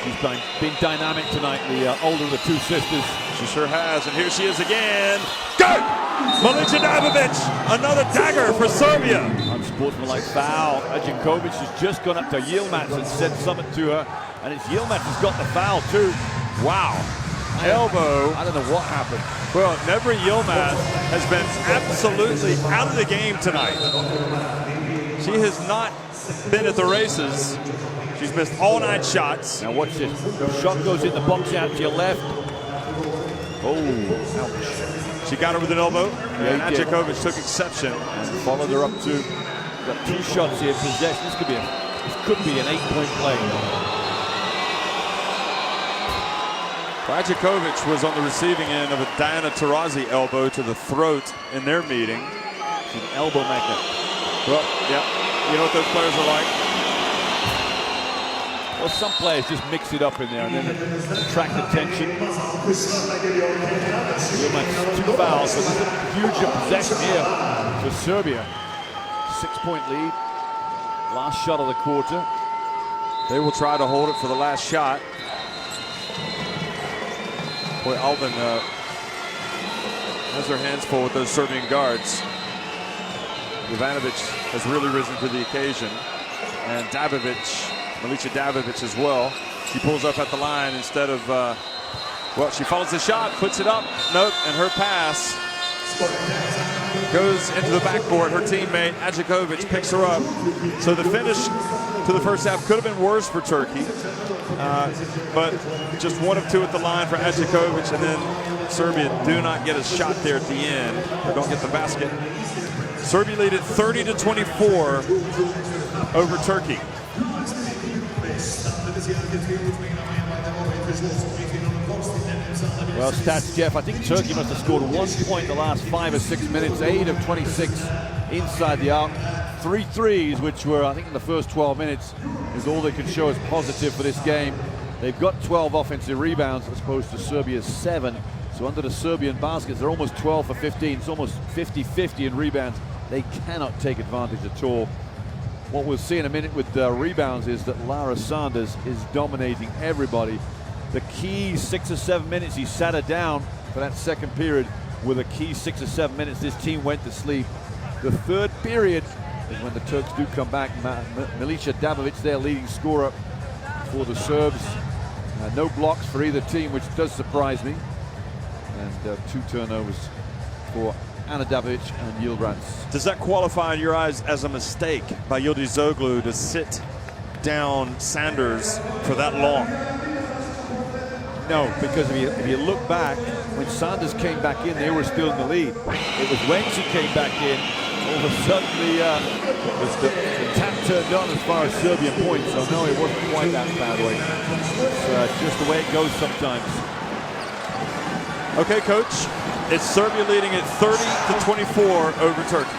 She's been dynamic tonight, the older of the 2 sisters. She sure has, and here she is again. Good! Milica Dabovic, another dagger for Serbia. Unsportsmanlike foul. Ajakovic has just gone up to Yilmaz and said something to her, and it's Yilmaz who's got the foul too. Wow. Elbow. I don't know what happened. Well, Nevri Yilmaz has been absolutely out of the game tonight. She has not been at the races. She's missed all 9 shots. Now watch this. Shot goes in the box out to your left. Oh, ouch. She got her with an elbow, Yeah, and Ajakovic took exception. And followed her up to, got 2 shots here, possession. This could be an 8-point play. Ajakovic was on the receiving end of a Diana Taurasi elbow to the throat in their meeting. She's an elbow magnet. Well, yeah, you know what those players are like. Well, some players just mix it up in there and then attract attention. Two fouls, but there's a huge possession here for Serbia. 6-point lead. Last shot of the quarter. They will try to hold it for the last shot. Boy, Albin has their hands full with those Serbian guards. Jovanovic has really risen to the occasion. And Dabovic, Milica Dabovic as well. She pulls up at the line instead of, well, she follows the shot, puts it up. Nope, and her pass goes into the backcourt. Her teammate, Ajakovic, picks her up. So the finish to the first half could have been worse for Turkey. But just 1 of 2 at the line for Ajakovic, and then Serbia do not get a shot there at the end. They don't get the basket. Serbia lead at 30-24 over Turkey. Well, stats, Jeff, I think Turkey must have scored 1 point in the last 5 or 6 minutes, 8 of 26 inside the arc, 3 threes, which were, I think, in the first 12 minutes, is all they could show as positive for this game. They've got 12 offensive rebounds as opposed to Serbia's 7. So under the Serbian baskets, they're almost 12 for 15. It's almost 50-50 in rebounds. They cannot take advantage at all. What we'll see in a minute with rebounds is that Lara Sanders is dominating everybody. The key 6 or 7 minutes, he sat her down for that second period. With a key 6 or 7 minutes, this team went to sleep. The third period is when the Turks do come back. Milica Dabovic, their leading scorer for the Serbs. No blocks for either team, which does surprise me. And 2 turnovers for Ana Dabovic and Yildiz. Does that qualify in your eyes as a mistake by Yildiz Zoglu to sit down Sanders for that long? No, because if you look back, when Sanders came back in, they were still in the lead. It was when she came back in, all of a sudden the tap turned on as far as Serbian points. So no, it wasn't quite that bad way. It's just the way it goes sometimes. Okay, Coach, it's Serbia leading at 30-24 over Turkey.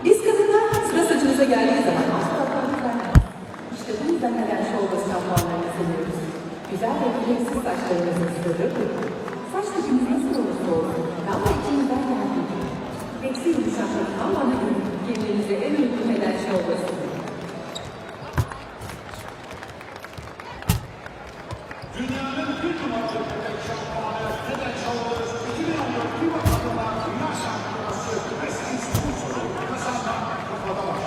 Biz kadınlar sıra saçımıza geldiği zaman işte bu yüzden neden şov basın puanlarını seviyoruz. Güzel ve bileksiz saçlarımızın sırrı bu. Saç tipimiz nasıl olursa olsun, damla içimizden geldiği gibi. Eksi yumuşaklık tamamen ürün, kendinize en uygun eden şov basın. Dünyanın bir numaralı köpek şampuanı neden şovlarız 2014 FIBA Basketball Dünya Şampiyonası eski sponsoru kazanmak kafada var.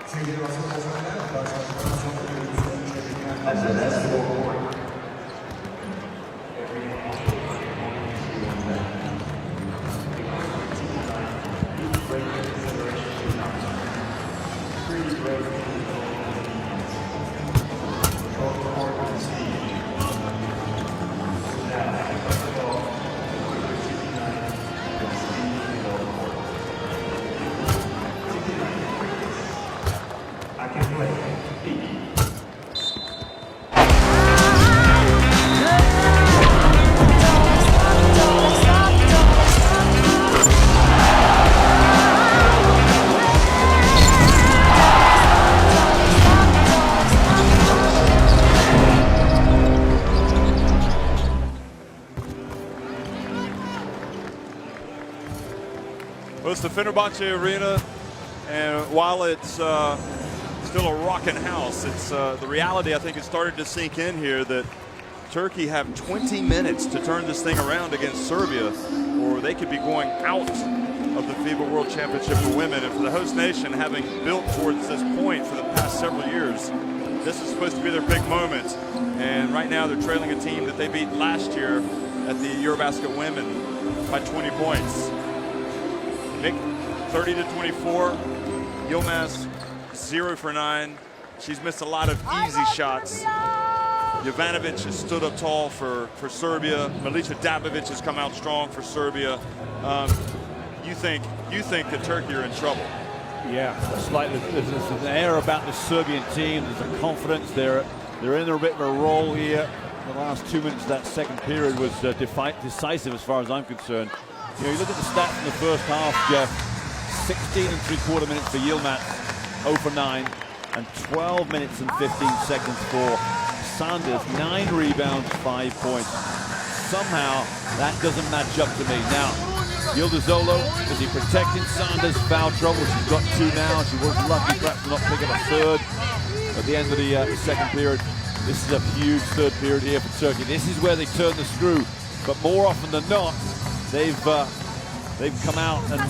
Sevgili basketbol severler, karşılaşmadan sonra görüntüsünü çevirken I can play. Well, it's the Fenerbahce Arena, and while it's still a rocking house, it's the reality I think is starting to sink in here that Turkey have 20 minutes to turn this thing around against Serbia, or they could be going out of the FIBA World Championship for women. And for the host nation, having built towards this point for the past several years, this is supposed to be their big moment. And right now they're trailing a team that they beat last year at the Eurobasket Women by 20 points. Nick, 30-24. Yilmaz, 0 for 9. She's missed a lot of easy shots. Jovanovic has stood up tall for Serbia. Milica Dabovic has come out strong for Serbia. You think that Turkey are in trouble? Yeah, slightly. There's an air about the Serbian team. There's a confidence. They're in a bit of a roll here. The last 2 minutes of that second period was decisive as far as I'm concerned. You know, you look at the stats in the first half, Jeff. 16 3/4 minutes for Yilmaz, 0 for 9, and 12 minutes and 15 seconds for Sanders. 9 rebounds, 5 points. Somehow that doesn't match up to me. Now, Yıldızolo, is he protecting Sanders? Foul trouble. She's got 2 now. She was lucky perhaps to not pick up a third at the end of the second period. This is a huge third period here for Turkey. This is where they turn the screw. But more often than not, they've come out and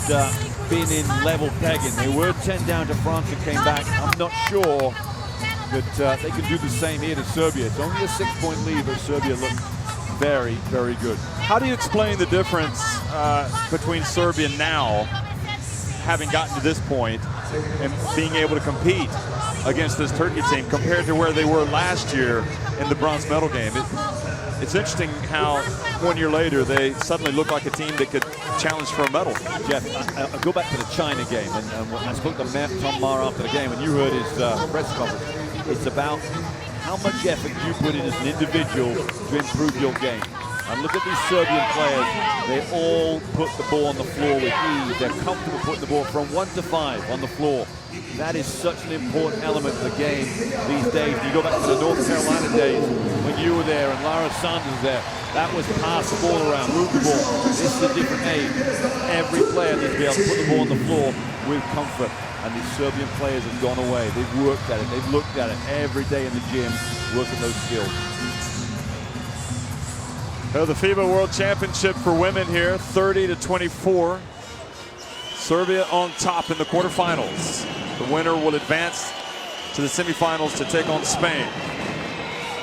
been in level pegging. They were 10 down to France and came back. I'm not sure that they can do the same here to Serbia. It's only a 6-point lead, but Serbia look very, very good. How do you explain the difference between Serbia now, having gotten to this point, and being able to compete against this Turkey team compared to where they were last year in the bronze medal game? It's interesting how 1 year later they suddenly look like a team that could challenge for a medal. Jeff, I'll go back to the China game, and I spoke to Tom Maher after the game, and you heard his press conference. It's about how much effort you put in as an individual to improve your game. And look at these Serbian players. They all put the ball on the floor with ease. They're comfortable putting the ball from 1 to 5 on the floor. That is such an important element of the game these days. You go back to the North Carolina days when you were there and Lara Sanders was there. That was pass the ball around, move the ball. This is a different age. Every player needs to be able to put the ball on the floor with comfort. And these Serbian players have gone away. They've worked at it. They've looked at it every day in the gym, working those skills. So the FIBA World Championship for women here, 30-24. Serbia on top in the quarterfinals. The winner will advance to the semifinals to take on Spain.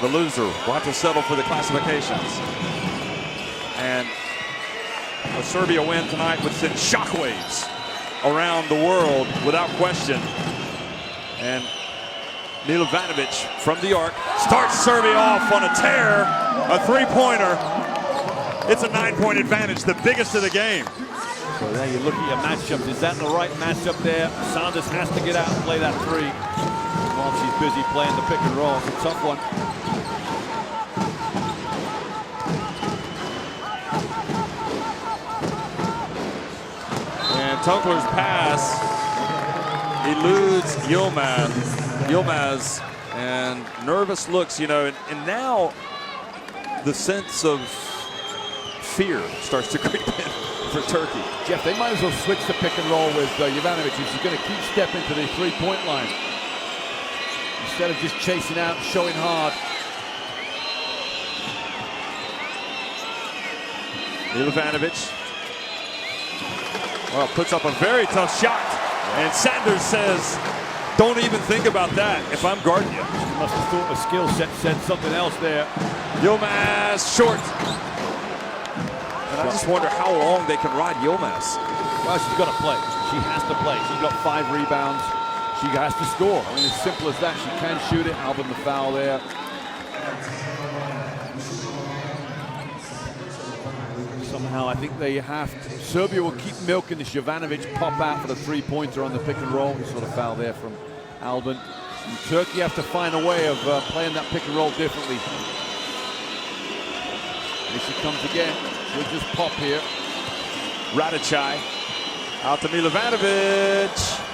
The loser will have to settle for the classifications. And a Serbia win tonight would send shockwaves around the world without question. And Milovanovic from the arc starts Serbia off on a tear, a three-pointer. It's a 9-point advantage, the biggest of the game. So there you look at your matchup. Is that the right matchup there? Sanders has to get out and play that three while she's busy playing the pick and roll. It's a tough one. And Tunkler's pass eludes Yilmaz, and nervous looks, you know, and now the sense of fear starts to creep in for Turkey. Jeff, they might as well switch the pick and roll with Jovanovic if she's going to keep stepping to the three-point line. Instead of just chasing out and showing hard. Milovanovic, well, puts up a very tough shot. And Sanders says, don't even think about that if I'm guarding you. She must have thought the skill set said something else there. Yilmaz short. And I just wonder how long they can ride Yilmaz. Well, she's got to play. She has to play. She's got 5 rebounds. She has to score. I mean, as simple as that. She can shoot it. Albin the foul there. Somehow, I think they have to. Serbia will keep milking this. Jovanovic pop out for the three-pointer on the pick and roll. Sort of foul there from Albin. And Turkey have to find a way of playing that pick and roll differently. Here she comes again. She'll just pop here. Radicai out to Milovanovic.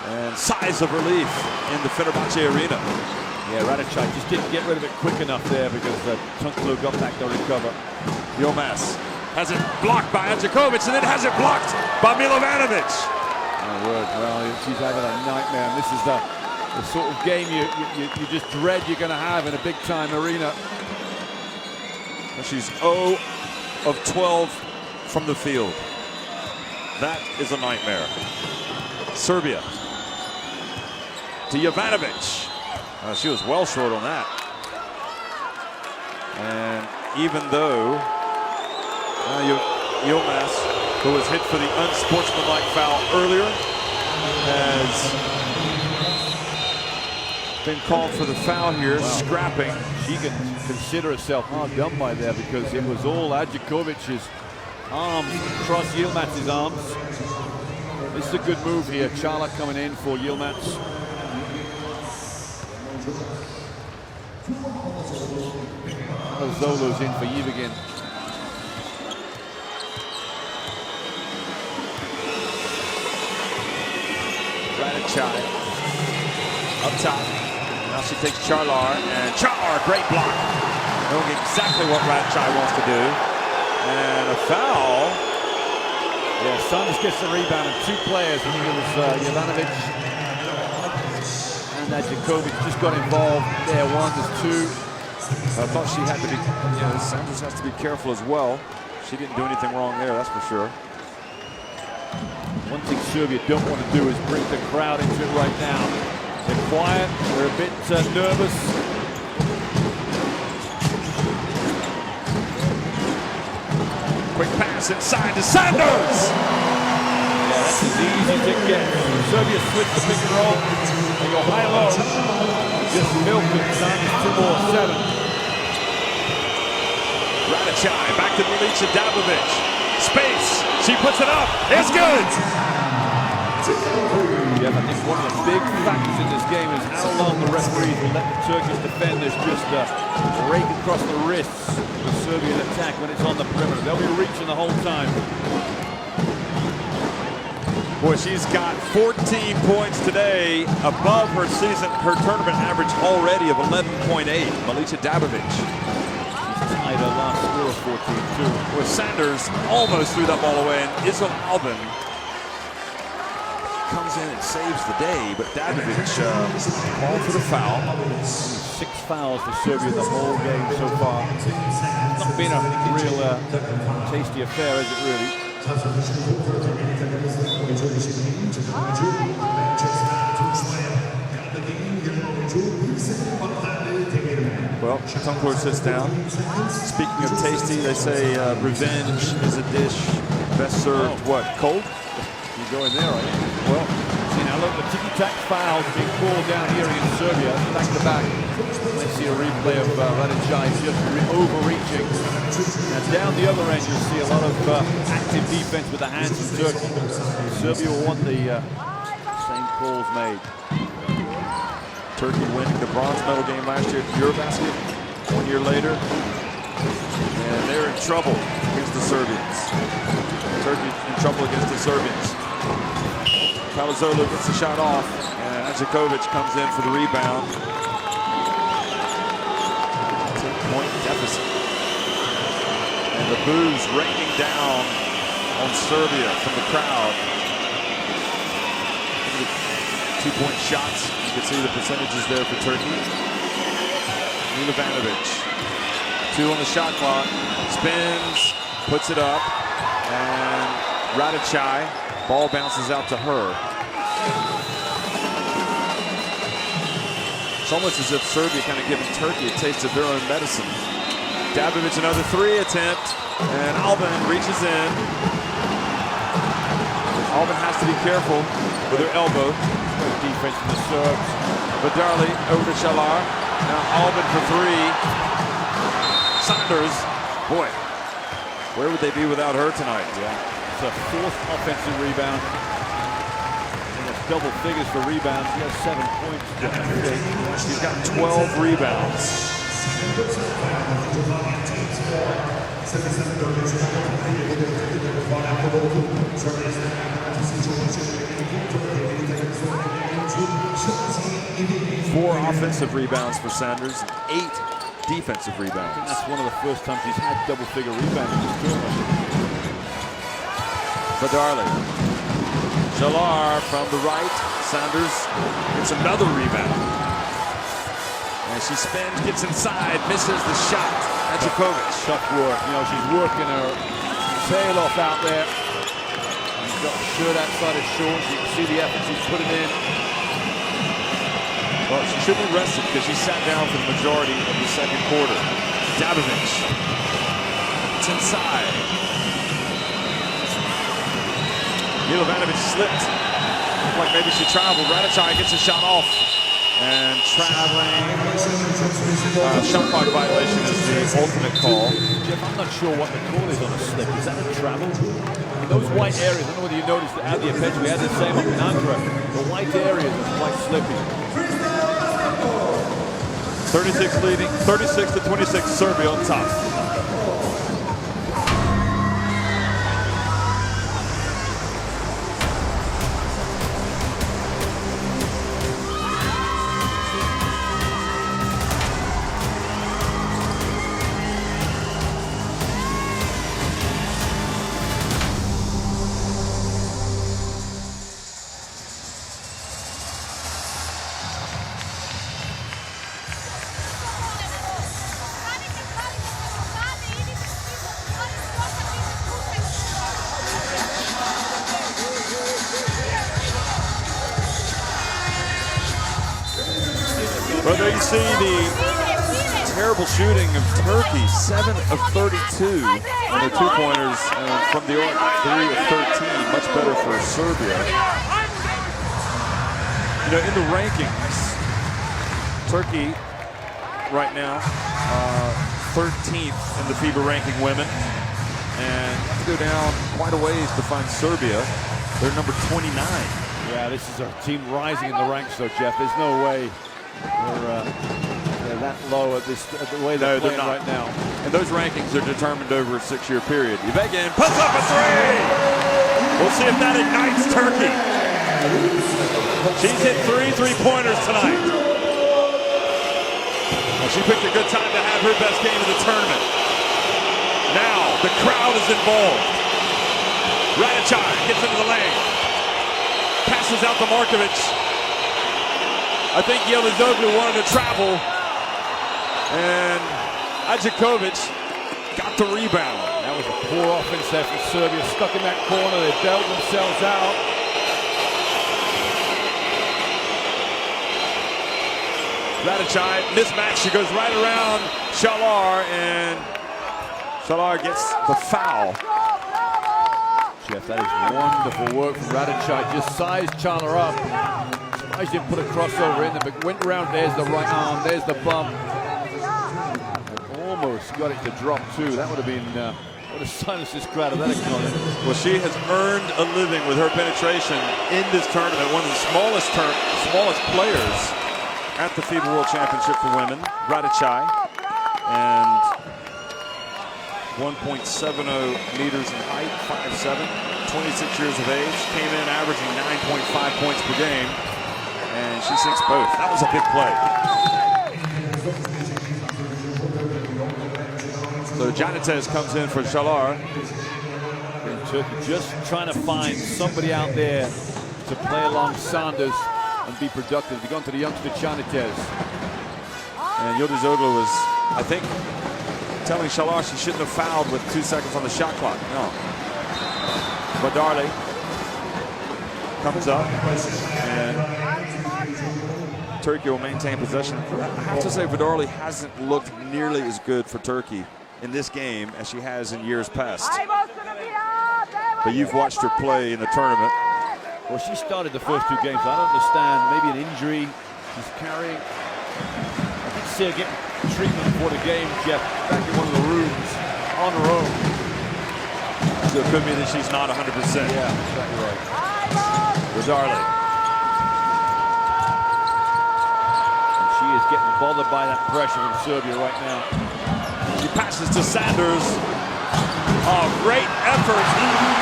And sighs of relief in the Fenerbahce arena. Yeah, Radicai just didn't get rid of it quick enough there because Tunkler got back to recover. Yilmaz has it blocked by Adjakovic and then has it blocked by Milovanovic. My word, well, she's having a nightmare. And this is the sort of game you just dread you're going to have in a big-time arena. She's 0 of 12 from the field. That is a nightmare. Serbia to Jovanovic. She was well short on that. And even though Yilmaz, who was hit for the unsportsmanlike foul earlier, has been called for the foul here, scrapping. She can consider herself hard done by there because it was all Adjakovic's arms across Yilmaz's arms. This is a good move here. Charla coming in for Yilmaz. Zolo's in for Yevgin. Radicai up top. Now she takes Charlar, and Charlar, great block. Knowing exactly what Radicai wants to do. And a foul. Yeah, Sanders gets the rebound, and 2 players. I think it was Jovanovic and Adjakovic just got involved. There, 1, there's 2. I thought she had to be, Sanders has to be careful as well. She didn't do anything wrong there, that's for sure. One thing Serbia don't want to do is bring the crowd into it right now. They're quiet, they're a bit nervous. Quick pass inside to Sanders. Yeah, that's as easy to get. Serbia switched the pick and roll. They go high-low. Just milk it. Sanders 2 more, 7. Radicai back to Milica Dabovic. Space. She puts it up. It's good. Yeah, I think one of the big factors in this game is how long the referees will let the Turkish defenders just rake across the wrists of the Serbian attack when it's on the perimeter. They'll be reaching the whole time. Boy, she's got 14 points today, above her tournament average already of 11.8. Milica Dabovic. Tied her last score of 14-2. With Sanders almost threw that ball away, and Isel Albin comes in and saves the day, but Dabovic called for the foul. 6 fouls for Serbia the whole game so far. It's not been a real tasty affair, is it really? Well, Tunkler sits down. Speaking of tasty, they say revenge is a dish best served, what, cold? You go in there, are you? Well, see now look, the ticky-tack fouls being called down here against Serbia, back to back. Let's see a replay of Radicai just overreaching. Now down the other end, you'll see a lot of active defense with the hands from Turkey. Serbia will want the same calls made. Turkey winning the bronze medal game last year at Eurobasket. 1 year later, and they're in trouble against the Serbians. Turkey in trouble against the Serbians. Palazzolo gets the shot off, and Ajakovic comes in for the rebound. 10-point deficit. And the boos raining down on Serbia from the crowd. 2-point shots. You can see the percentages there for Turkey. Milivanovic, 2 on the shot clock. Spins, puts it up, and Radicai, ball bounces out to her. It's almost as if Serbia kind of giving Turkey a taste of their own medicine. Dabovic, another 3 attempt, and Albin reaches in. Albin has to be careful with her elbow. Defense from the Serbs. Badarli over to Shalar. Now Albin for 3. Sanders, boy, where would they be without her tonight? Yeah, it's a 4th offensive rebound. And it's double figures for rebounds. She has 7 points. She's got 12 rebounds. 4 offensive rebounds for Sanders, and 8 defensive rebounds. That's one of the first times he's had double-figure rebounds in this tournament. Badarli. Shalar from the right. Sanders gets another rebound. And she spins, gets inside, misses the shot. Ajakovic. Tough work. You know, she's working her tail off out there. She's got the shirt outside her shorts. You can see the effort she's putting in. Well, she should be rested because she sat down for the majority of the second quarter. Dabovic. It's inside. Milivanovic slipped. Looked like maybe she traveled. Radicai gets a shot off. And traveling. Shot clock violation is the ultimate call. Jeff, I'm not sure what the call is on a slip. Is that a travel? In those white areas, I don't know whether you noticed at the Apex, we had the same up in Ankara. The white areas are quite slippy. 36 leading, 36-26, Serbia on top. Well, there you see the terrible shooting of Turkey, 7 of 32 on their two-pointers, and from the arc, 3 of 13. Much better for Serbia. You know, in the rankings, Turkey right now 13th in the FIBA ranking women, and have to go down quite a ways to find Serbia. They're number 29. Yeah, this is a team rising in the ranks, though, Jeff. There's no way they're that low at the way they're playing right now. And those rankings are determined over a 6-year period. Yvegin puts up a three. We'll see if that ignites Turkey. She's hit 3 3-pointers tonight. Well, she picked a good time to have her best game of the tournament. Now the crowd is involved. Radicai gets into the lane. Passes out to Markovic. I think Yelizoglu wanted to travel. And Ajakovic got the rebound. That was a poor offense there from Serbia. Stuck in that corner. They bailed themselves out. Radicai, mismatch. She goes right around Shalar, and Shalar gets the foul. Jeff, that is wonderful work from Radicai. Just sized Chandler up. Surprised he didn't put a crossover in there, but went around. There's the right arm. There's the bump. Almost got it to drop too. That would have been what a silenced this crowd of that economy. Well, she has earned a living with her penetration in this tournament. One of the smallest players at the FIBA World Championship for women, Radicai, and 1.70 meters in height, 5'7", 26 years of age, came in averaging 9.5 points per game, and she sinks both. That was a big play. So Janites comes in for Shalar. And Turkey just trying to find somebody out there to play along Sanders and be productive. They've gone to the youngster Janites. And Yelizoglu was, I think, telling Shalar she shouldn't have fouled with 2 seconds on the shot clock. No. Badarli comes up, and Turkey will maintain possession. I have to say, Badarli hasn't looked nearly as good for Turkey in this game as she has in years past. But you've watched her play in the tournament. Well, she started the first 2 games. I don't understand. Maybe an injury. She's carrying. I did see her getting treatment for the game, Jeff, back in one of the rooms on her own. So it could be that she's not 100%. Yeah, exactly right. Badarli. And she is getting bothered by that pressure from Serbia right now. She passes to Sanders. Oh, great effort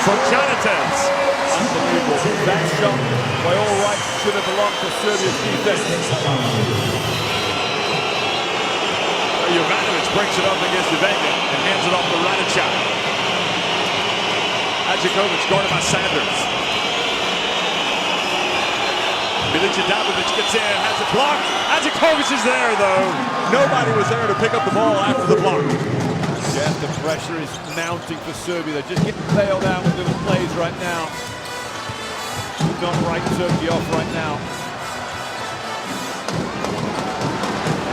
from Janites. Unbelievable. That shot, by all rights, should have belonged to Serbia's defense. Jovanovic breaks it up against Yvegin and hands it off to Radicai. Ajakovic guarded by Sanders. Milica Dabovic gets in, has it blocked. Ajakovic is there, though. Nobody was there to pick up the ball after the block. Yes, the pressure is mounting for Serbia. They're just getting bailed out with little plays right now. Do not write Turkey off right now.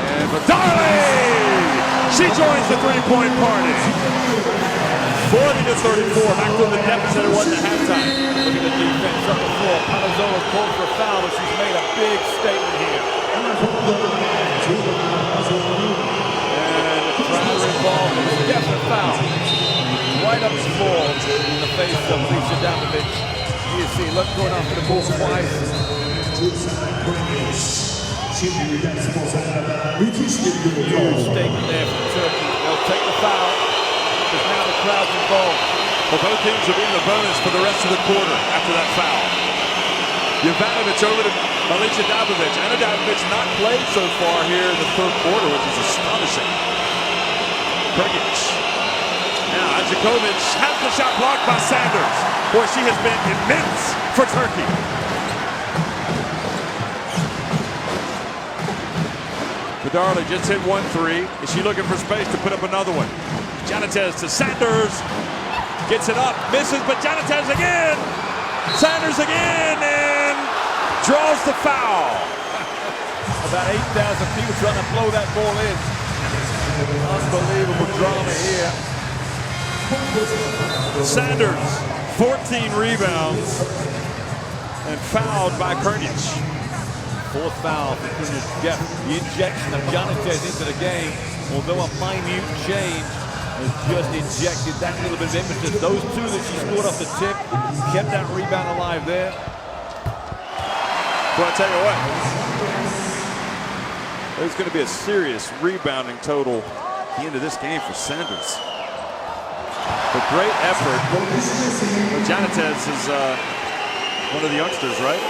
And Badarli! She joins the three-point party. 40-34, back to the deficit it was at halftime. Look at the defense on the floor. Palazzolo called for a foul, but she's made a big statement here. And the crowd are involved in a definite foul. Right up the floor in the face of Milica Dabovic. You see, look, going after the ball twice. Huge statement there from Turkey. They'll take the foul because now the crowd's involved. Well, both teams will be in the bonus for the rest of the quarter after that foul. Jovanovic over to Milica Dabovic. Ana Dabovic not played so far here in the third quarter, which is astonishing. Pregic. Now Ajakovic has the shot blocked by Sanders. Boy, she has been immense for Turkey. Badarli just hit 1-3. Is she looking for space to put up another one? Janites to Sanders. Gets it up, misses, but Janites again. Sanders again, and draws the foul. A About 8,000 people trying to blow that ball in. Unbelievable drama here. Sanders, 14 rebounds, and fouled by Krnic. Fourth foul for Krnic. Jeff, the injection of Janitez into the game, although a minute change, has just injected that little bit of impetus. Those two that she scored off the tip kept that rebound alive there. Well, I'll tell you what, there's going to be a serious rebounding total at the end of this game for Sanders. But great effort. Janitez is one of the youngsters, right?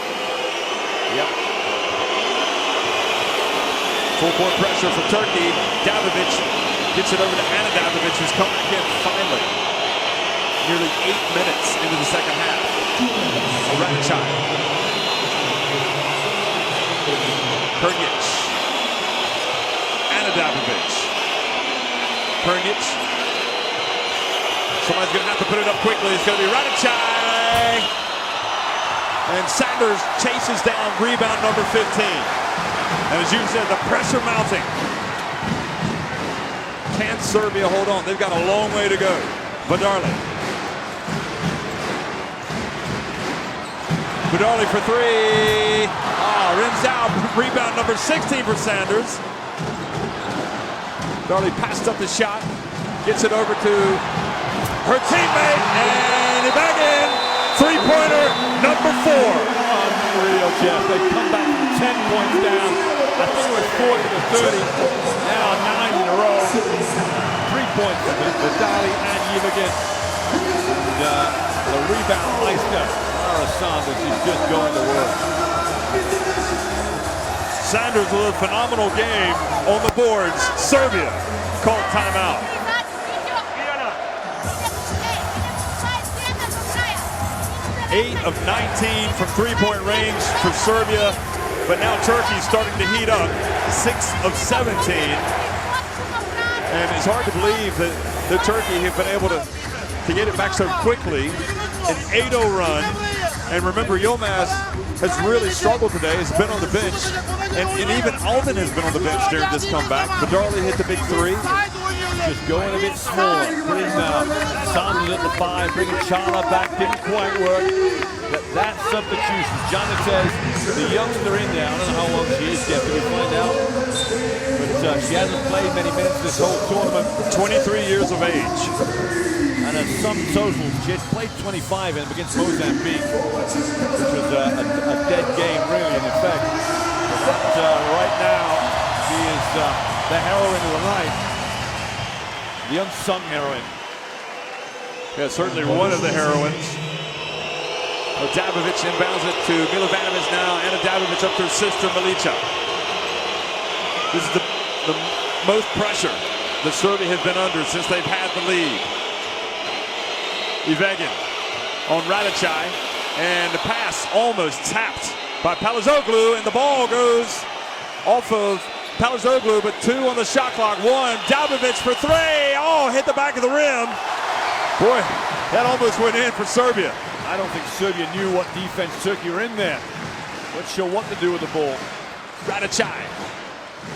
Yep. Full court pressure for Turkey. Dabovic gets it over to Dabovic, who's come back in finally. Nearly 8 minutes into the second half. Radicaj. Krnic. Dabovic. Krnic. Somebody's going to have to put it up quickly. It's going to be Radicaj. And Sanders chases down rebound number 15. And as you said, the pressure mounting. Can Serbia hold on? They've got a long way to go. Badarli. Badarli for three. Rims out. Rebound number 16 for Sanders. Badarli passed up the shot. Gets it over to her teammate. And back in. Three-pointer number 4. Unreal, Jeff. They come back from 10 points down. I think it was 40 to 30. Now 9 in a row. 3 points for Badarli and Yilmagin. And the rebound meister, Lara Sanders, is just going to work. Sanders with a phenomenal game on the boards. Serbia called timeout. 8 of 19 from three-point range for Serbia, but now Turkey's starting to heat up. 6 of 17. And it's hard to believe that Turkey have been able to get it back so quickly. An 8-0 run. And remember, Yilmaz has really struggled today. He's been on the bench. And even Alvin has been on the bench during this comeback. Badarli hit the big three. Just going a bit smaller. Putting Sanders at the 5, bringing Chala back. Didn't quite work. That substitution, Janitez, the youngster in there. I don't know how long she is yet. Can we find out? But she hasn't played many minutes this whole tournament. 23 years of age. And a sum total, she had played 25 in against Mozambique, which was a dead game, really, in effect. But right now, she is the heroine of the night. The unsung heroine. Yeah, certainly one of the heroines. Dabovic inbounds it to Milovanovic now. Dabovic up to her sister, Milica. This is the most pressure that Serbia has been under since they've had the lead. Ivegin on Radicaj. And the pass almost tapped by Palazoglu. And the ball goes off of Palazoglu, but 2 on the shot clock. 1. Dabovic for 3. Oh, hit the back of the rim. Boy, that almost went in for Serbia. I don't think Serbia knew what defense Turkey were in there. Not sure what to do with the ball. Radicaj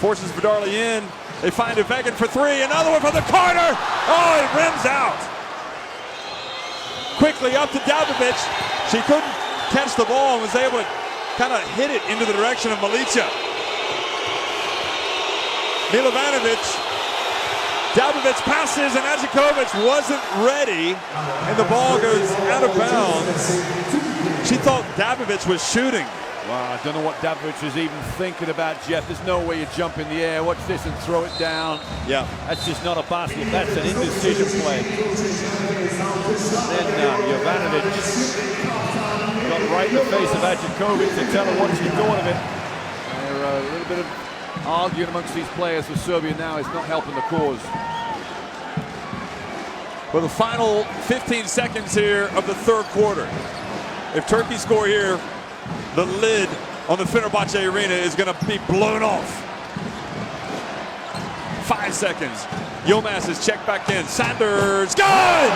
forces Badarli in. They find Ivegin for 3. Another one from the corner. Oh, it rims out. Quickly up to Dabovic. She couldn't catch the ball and was able to kind of hit it into the direction of Milica. Milovanovic. Dabovic passes and Ajikovic wasn't ready, and the ball goes out of bounds. She thought Dabovic was shooting. Wow, I don't know what Dabovic was even thinking about, Jeff. There's no way you jump in the air, watch this and throw it down. Yeah. That's just not a basket, that's an indecision play. Then Jovanovic got right in the face of Ajikovic to tell her what she thought of it. They're a little bit of arguing amongst these players for Serbia now is not helping the cause. Well, the final 15 seconds here of the third quarter. If Turkey score here, the lid on the Fenerbahce Arena is going to be blown off. 5 seconds. Yilmaz is checked back in. Sanders, good!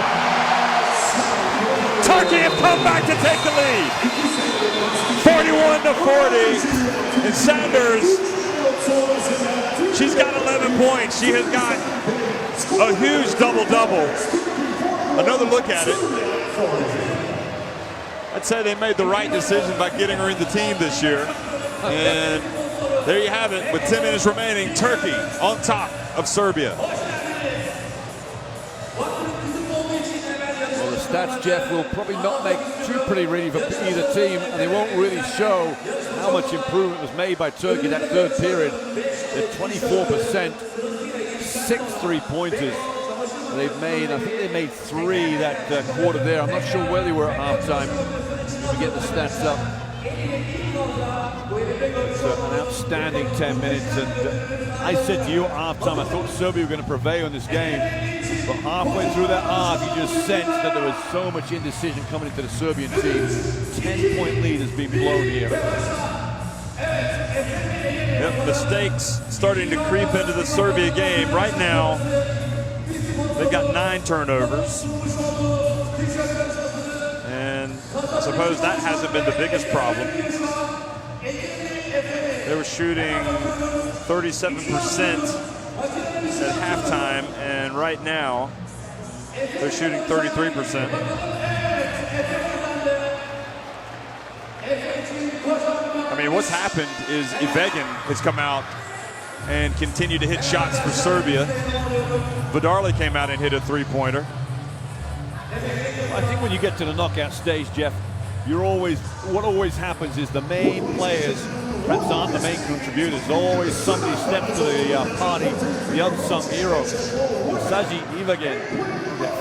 Turkey have come back to take the lead. 41 to 40. And Sanders She's got 11 points. She has got a huge double-double. Another look at it. I'd say they made the right decision by getting her in the team this year. And there you have it. With 10 minutes remaining, Turkey on top of Serbia. Well, the stats, Jeff, will probably not make too pretty reading for either team, and they won't really show how much improvement was made by Turkey that third period. They're 24%, 6 3-pointers. They've made, I think they made 3 that quarter there. I'm not sure where they were at halftime. If we get the stats up. It's an outstanding 10 minutes. And I said to you at halftime, I thought Serbia were going to prevail in this game. But halfway through that half, you just sensed that there was so much indecision coming into the Serbian team. 10-point lead has been blown here. Yep, mistakes starting to creep into the Serbia game. Right now, they've got 9 turnovers. And I suppose that hasn't been the biggest problem. They were shooting 37% at halftime, and right now they're shooting 33%. I mean, what's happened is Ibegan has come out and continued to hit shots for Serbia. Vidarli came out and hit a 3-pointer. I think when you get to the knockout stage, Jeff, what always happens is the main players perhaps aren't the main contributors. Always somebody steps to the party, the unsung hero. Saji Ivagen,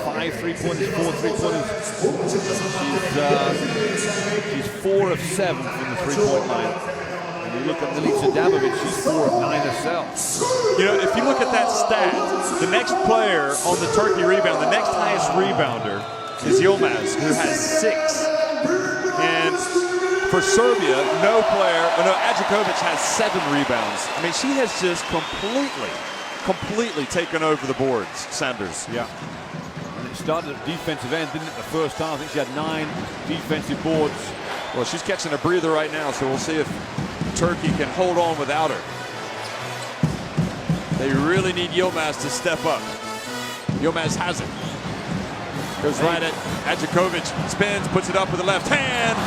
5 3-pointers, 4 3-pointers. She's 4 of 7 from the 3-point line. And you look at Milica Dabovic, she's 4 of 9 herself. You know, if you look at that stat, the next player on the Turkey rebound, the next highest rebounder is Yilmaz, who has 6. And for Serbia, Adjikovic has 7 rebounds. I mean, she has just completely taken over the boards, Sanders. Yeah. And it started at defensive end, didn't it, the first half? I think she had 9 defensive boards. Well, she's catching a breather right now, so we'll see if Turkey can hold on without her. They really need Yilmaz to step up. Yilmaz has it. Goes right at Adjikovic, spins, puts it up with the left hand,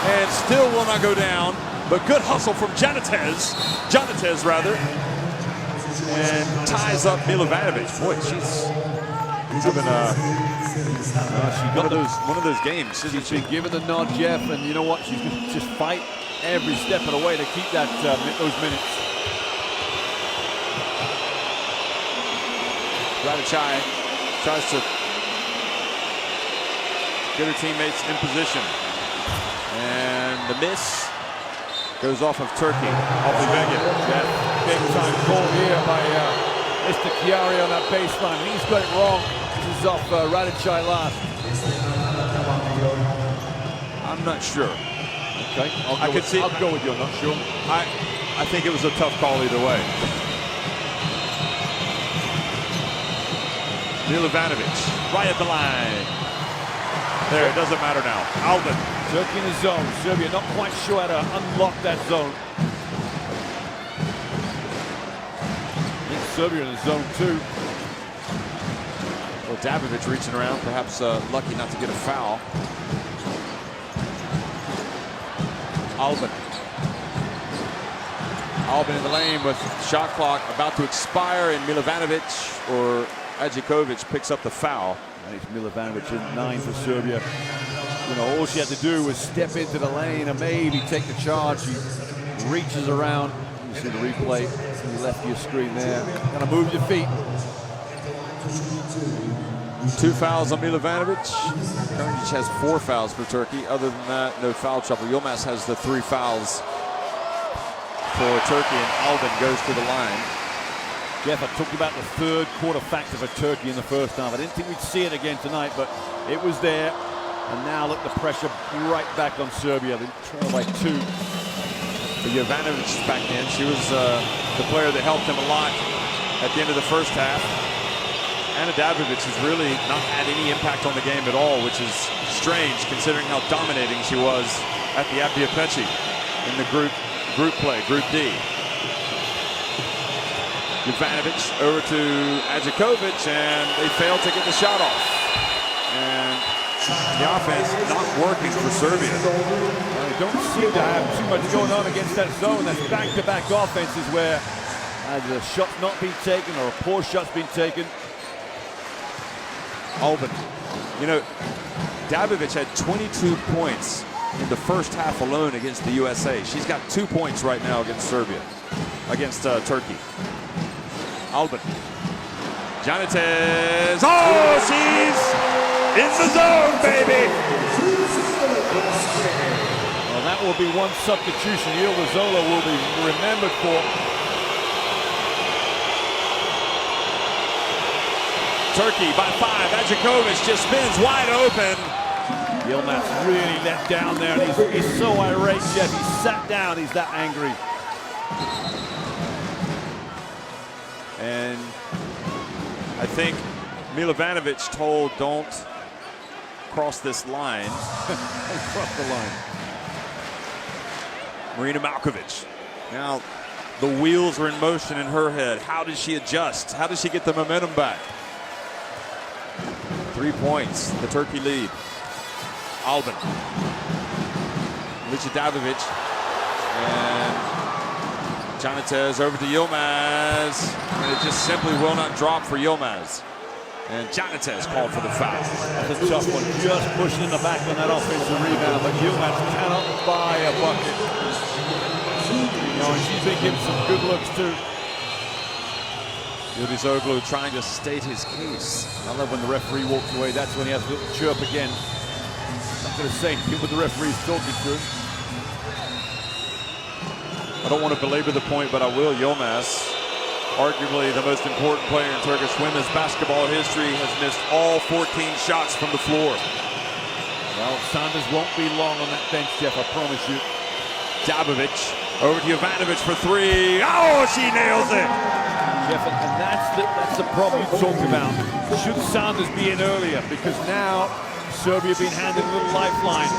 and still will not go down. But good hustle from Janatez rather, and ties up Milovanovic. Boy, she's having one of those games. She's been given the nod, Jeff, and you know what? She's going to just fight every step of the way to keep that those minutes. Radicai tries to get her teammates in position. And the miss goes off of Turkey, off the Vegan. Yeah, big time call here by Mr. Chiari on that baseline. He's got it wrong. This is off Radicai last. I'm not sure. Okay, I'll go with you, I'm not sure. I think it was a tough call either way. Milovanovic, right at the line. There, it doesn't matter now. Alvin. Turkey in the zone. Serbia not quite sure how to unlock that zone. I think Serbia in the zone too. Well, Dabovic reaching around, perhaps lucky not to get a foul. Alvin in the lane with shot clock about to expire, and Milovanovic or Adjikovic picks up the foul. And it's Milovanovic in 9 for Serbia. You know, all she had to do was step into the lane and maybe take the charge. She reaches around. You see the replay to the left of your screen there. Gotta move your feet. 2 fouls on Milovanovic. Karnic has 4 fouls for Turkey. Other than that, no foul trouble. Yilmaz has the 3 fouls for Turkey, and Alvin goes to the line. Jeff, I talked about the third quarter factor for Turkey in the first half. I didn't think we'd see it again tonight, but it was there. And now look, the pressure right back on Serbia. They trail by 2. For Jovanovic back in. She was the player that helped him a lot at the end of the first half. Ana Dabovic has really not had any impact on the game at all, which is strange considering how dominating she was at the Abdia Peci in the group play, Group D. Jovanovic over to Adjakovic, and they fail to get the shot off. And the offense not working for Serbia. They don't seem to have too much going on against that zone. That's back-to-back offenses where either a shot's not been taken or a poor shot's been taken. Albin. You know, Dabovic had 22 points in the first half alone against the USA. She's got 2 points right now against Serbia, against Turkey. Albin. Janitez. Oh, she's in the zone, baby. Well, that will be one substitution Ilvazola will be remembered for. Turkey by 5. Adjakovic just spins wide open. Yilmaz really let down there, and he's so irate, Jeff. He sat down. He's that angry. And I think Milovanovic told, don't cross this line. Cross the line. Marina Malkovic. Now the wheels are in motion in her head. How does she adjust? How does she get the momentum back? 3 points, the Turkey lead. Albin. Licha Dabovic. And Janitez over to Yilmaz. And it just simply will not drop for Yilmaz. And Janitez called for the foul. That's a tough one. Just pushing in the back on that offensive rebound, but Yilmaz cannot buy a bucket. You know, and she's been getting some good looks too. Yildizoğlu trying to state his case. I love when the referee walks away. That's when he has a little chirp again. Not going to say anything, but the referee's talking to him. I don't want to belabor the point, but I will. Yilmaz, arguably the most important player in Turkish women's basketball history, has missed all 14 shots from the floor. Well, Sanders won't be long on that bench, Jeff, I promise you. Dabovic over to Jovanovic for 3. Oh, she nails it! Jeff, and that's the problem you talked about. Should Sanders be in earlier? Because now Serbia being handed a little lifeline.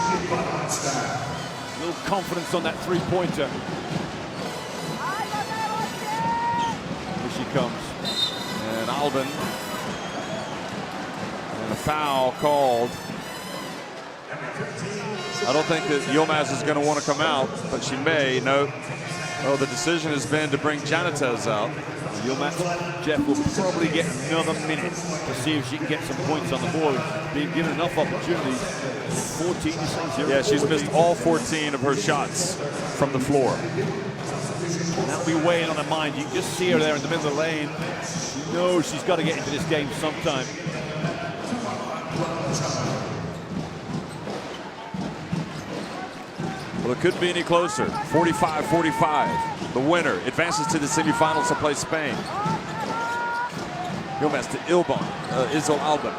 A little confidence on that three-pointer. Here she comes. And Albin. And a foul called. I don't think that Yilmaz is going to want to come out, but she may. No. Oh, the decision has been to bring Janitez out. Yilmaz, Jeff, will probably get another minute to see if she can get some points on the board. Being given enough opportunities. 14, you say? Yeah, she's missed all 14 of her shots from the floor. And that'll be weighing on her mind. You can just see her there in the middle of the lane. She knows she's got to get into this game sometime. Well, it couldn't be any closer. 45-45. The winner advances to the semifinals to play Spain. Yilmaz to Izol Albin.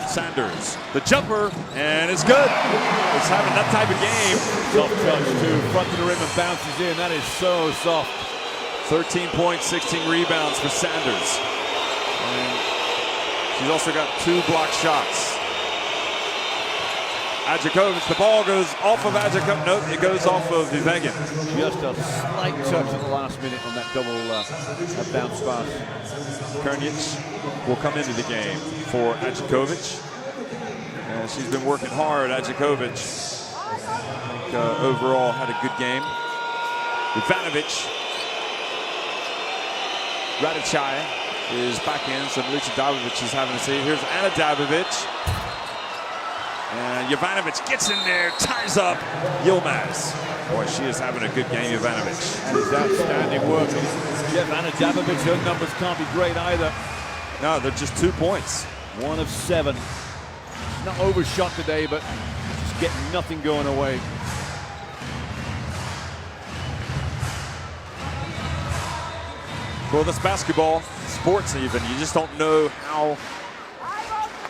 Sanders, the jumper, and it's good. It's having that type of game. Soft touch too, front of the rim and bounces in. That is so soft. 13 points, 16 rebounds for Sanders. And she's also got 2 block shots. Adjakovic, the ball goes off of Adjakovic. Nope, it goes off of Vivegan. Just a slight touch at the last minute on that double bounce pass. Krnic will come into the game for Adjakovic. And she's been working hard. Adjakovic, I think, overall had a good game. Ivanovic. Radicaj is back in, so Licha Dabovic is having a seat. Here's Ana Dabovic. And Jovanovic gets in there, ties up Yilmaz. Boy, she is having a good game, Jovanovic. That is outstanding work. Jeff, Ana Dabovic, her numbers can't be great either. No, they're just 2 points. 1 of 7. She's not overshot today, but just getting nothing going away. Well, that's basketball, sports even. You just don't know how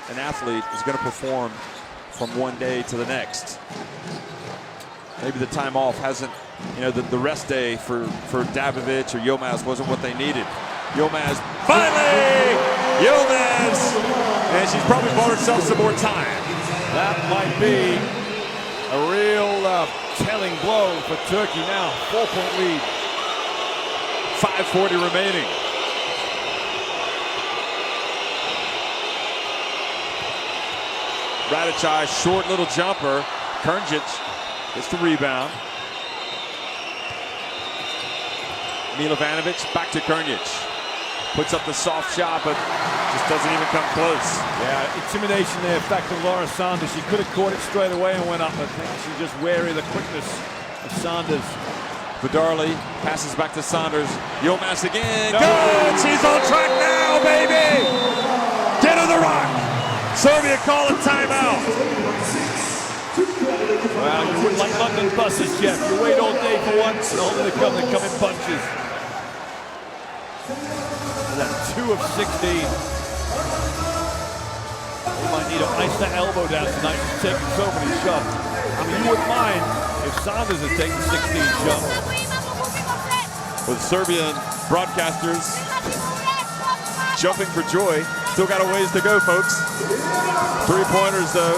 an athlete is going to perform from one day to the next. Maybe the time off hasn't, you know, the rest day for Dabovic or Yilmaz wasn't what they needed. Yilmaz, finally! Yilmaz! And she's probably bought herself some more time. That might be a real telling blow for Turkey now. 4-point lead. 5:40 remaining. Radicaj, short little jumper. Krnjic gets the rebound. Milovanovic back to Krnjic. Puts up the soft shot, but just doesn't even come close. Yeah, intimidation there, factor Laura Sanders. She could have caught it straight away and went up. I think she's just wary of the quickness of Sanders. Vidarli passes back to Sanders. Yilmaz again. No. Good! She's on track now, baby! Get her the rock! Serbia call a timeout. Well, you wouldn't like London buses, Jeff. You wait all day for one, and only they come in bunches. And that's 2 of 16. You might need to ice that elbow down tonight. She's taking so many shots. I mean, you wouldn't mind if Sanders had taken 16 shots. With Serbian broadcasters jumping for joy. Still got a ways to go, folks. 3-pointers, though.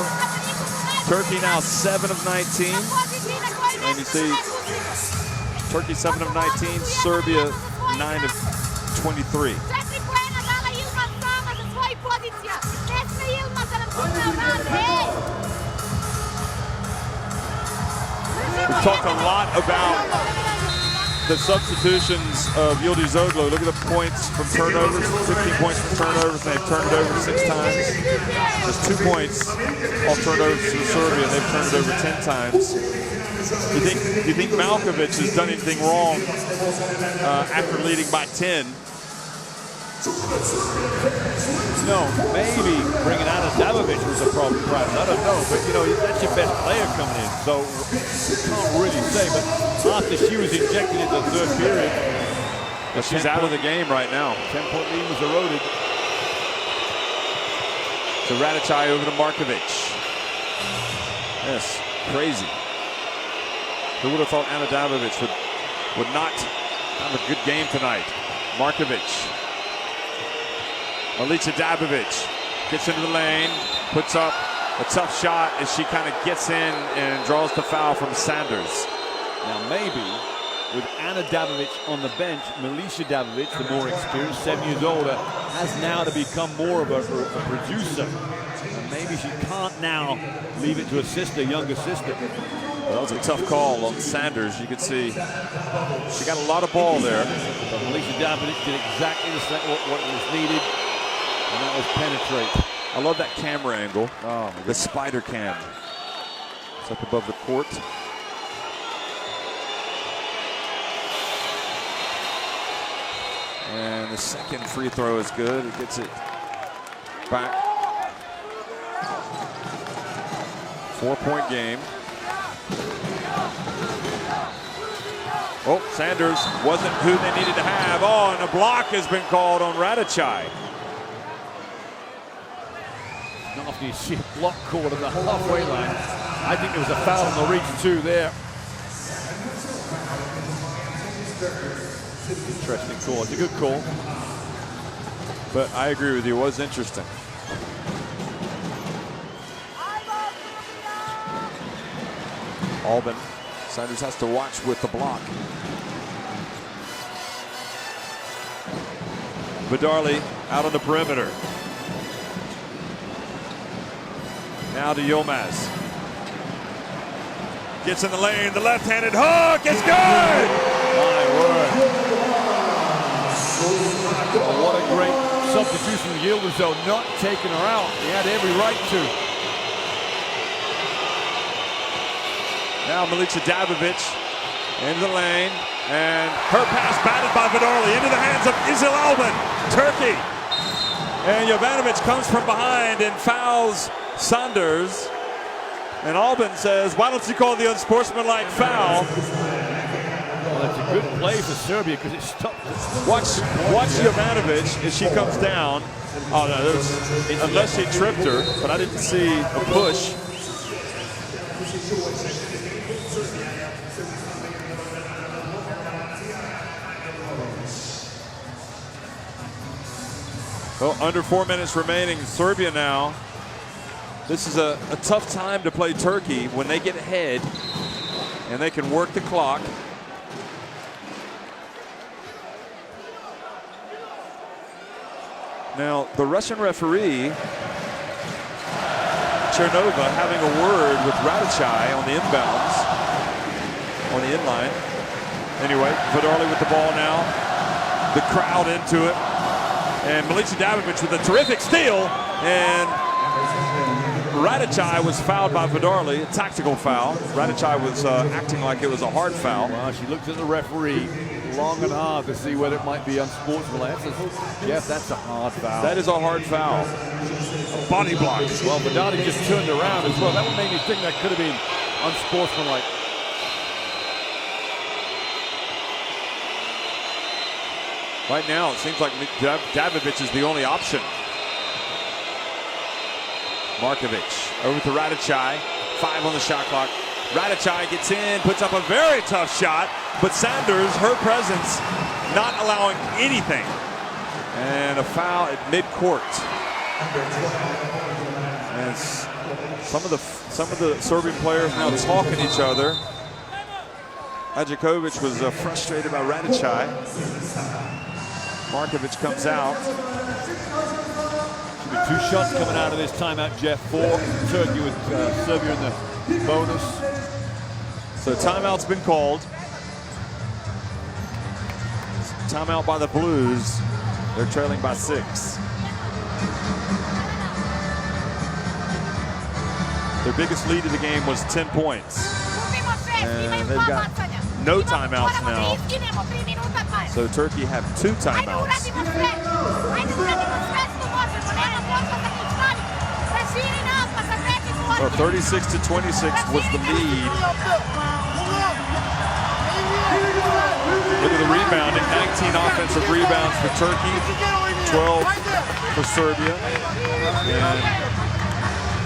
Turkey now 7 of 19. And you see Turkey 7 of 19, Serbia 9 of 23. We've talked a lot about the substitutions of Yildiz Oglu. Look at the points from turnovers, 15 points from turnovers, and they've turned it over 6 times. Just 2 points off turnovers for Serbia, and they've turned it over 10 times. Do you think Malkovic has done anything wrong after leading by 10? No, maybe bringing Adamovic was a problem, perhaps. I don't know, but you know, that's your best player coming in, so you can't really say. But after she was injected into the third period, she's out of the game right now. 10-point lead was eroded. To Radicaj over to Markovic. Yes, crazy. Who would have thought Adamovic would not have a good game tonight? Markovic. Milica Dabovic gets into the lane, puts up a tough shot as she kind of gets in and draws the foul from Sanders. Now maybe with Ana Dabovic on the bench, Milica Dabovic, the more experienced, 7 years older, has now to become more of a producer. And maybe she can't now leave it to a sister, younger sister. Well, that was a tough call on Sanders. You could see she got a lot of ball there. But Milica Dabovic did exactly what was needed. And that was penetrate. I love that camera angle. Oh, the spider cam. It's up above the court. And the second free throw is good. It gets it back. 4-point game. Oh, Sanders wasn't who they needed to have. Oh, and a block has been called on Radicaj. After you see a block caught at the halfway line, I think there was a foul on the reach too there. Interesting call. It's a good call. But I agree with you. It was interesting. Albin. Sanders has to watch with the block. Vidarli out on the perimeter. Now to Yilmaz. Gets in the lane, the left-handed hook is good! My word. Oh, what a great substitution of Yilmaz, though, not taking her out. He had every right to. Now Milica Dabovic into the lane, and her pass batted by Vidarli into the hands of Izil Albin, Turkey. And Jovanovic comes from behind and fouls Sanders, and Albin says, why don't you call the unsportsmanlike foul? Well, that's a good play for Serbia because it stopped. Watch Jovanovic as she comes down. Oh no, unless she tripped her, but I didn't see a push. Well, under 4 minutes remaining, Serbia now. This is a tough time to play Turkey when they get ahead and they can work the clock. Now, the Russian referee Chernova having a word with Radicai on the inbounds, on the inline. Anyway, Vidarli with the ball now. The crowd into it. And Milica Davidovic with a terrific steal. And Radicai was fouled by Vidarli, a tactical foul. Radicai was acting like it was a hard foul. Well, she looked at the referee long and hard to see whether it might be unsportsmanlike. Jeff, that's a hard foul. That is a hard foul. Body block. Well, Vidarli just turned around as well. That would make me think that could have been unsportsmanlike. Right now, it seems like Davidovic is the only option. Markovic over to Radicai. 5 on the shot clock. Radicai gets in, puts up a very tough shot, but Sanders, her presence, not allowing anything. And a foul at midcourt. And some of the Serbian players now talking to each other. Ajakovic was frustrated by Radicai. Markovic comes out. Should be 2 shots coming out of this timeout, Jeff. 4 Turkey with Serbia in the bonus. So timeout's been called. Timeout by the Blues. They're trailing by 6. Their biggest lead of the game was 10 points. And they've got no timeouts now. So Turkey have 2 timeouts. So 36-26 was the lead. Look at the rebounding. 19 offensive rebounds for Turkey, 12 for Serbia. And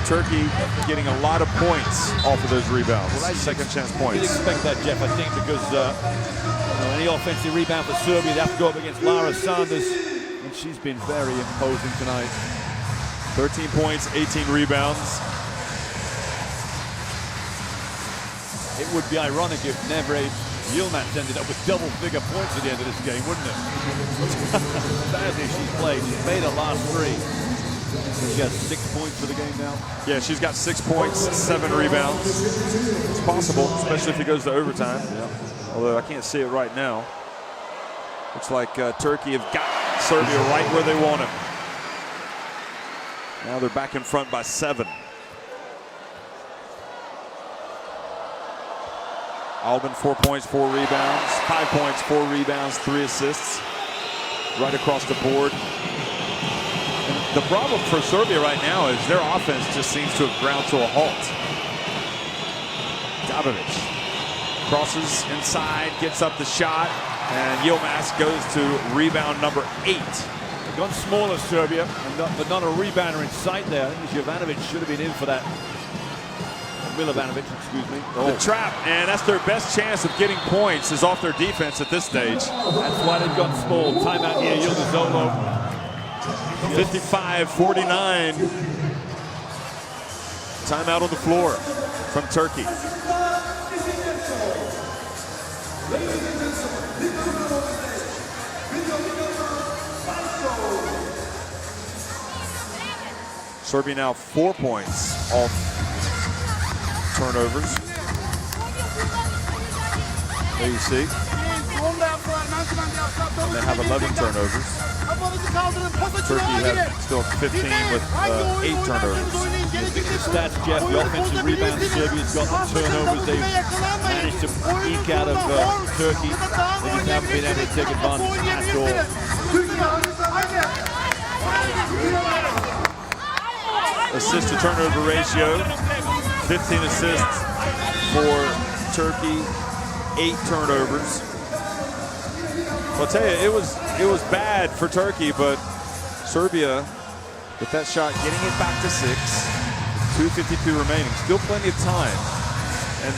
Turkey getting a lot of points off of those rebounds. Well, second chance points. You'd expect that, Jeff, I think, because any offensive rebound for Serbia, they have to go up against Lara Sanders, and she's been very imposing tonight. 13 points, 18 rebounds. It would be ironic if Nevre Yilmaz ended up with double-figure points at the end of this game, wouldn't it? Badly she's played. She's made her last 3. She has 6 points for the game now. Yeah, she's got 6 points, 7 rebounds. It's possible, especially if it goes to overtime. Yeah. Although I can't see it right now. Looks like Turkey have got Serbia right where they want them. Now they're back in front by 7. Albin, 4 points, 4 rebounds. 5 points, 4 rebounds, 3 assists. Right across the board. And the problem for Serbia right now is their offense just seems to have ground to a halt. Davidovic crosses inside, gets up the shot, and Yilmaz goes to rebound number 8. They've gone smaller, Serbia, but not a rebounder in sight there. Jovanovic should have been in for that. Milovanovic, excuse me. The trap, and that's their best chance of getting points is off their defense at this stage. That's why they've gone small. Timeout here, Yıldızoğlu. 55-49. Timeout on the floor from Turkey. Serbia now 4 points off turnovers. There you see. And they have 11 turnovers. Turkey have still 15 with 8 turnovers. The stats, Jeff, the offensive rebounds Serbia's got, the turnovers they've managed to eke out of Turkey. They just haven't been able to take advantage at all. Assist to turnover ratio, 15 assists for Turkey, 8 turnovers. I'll tell you, it was bad for Turkey, but Serbia, with that shot, getting it back to 6, 2:52 remaining, still plenty of time.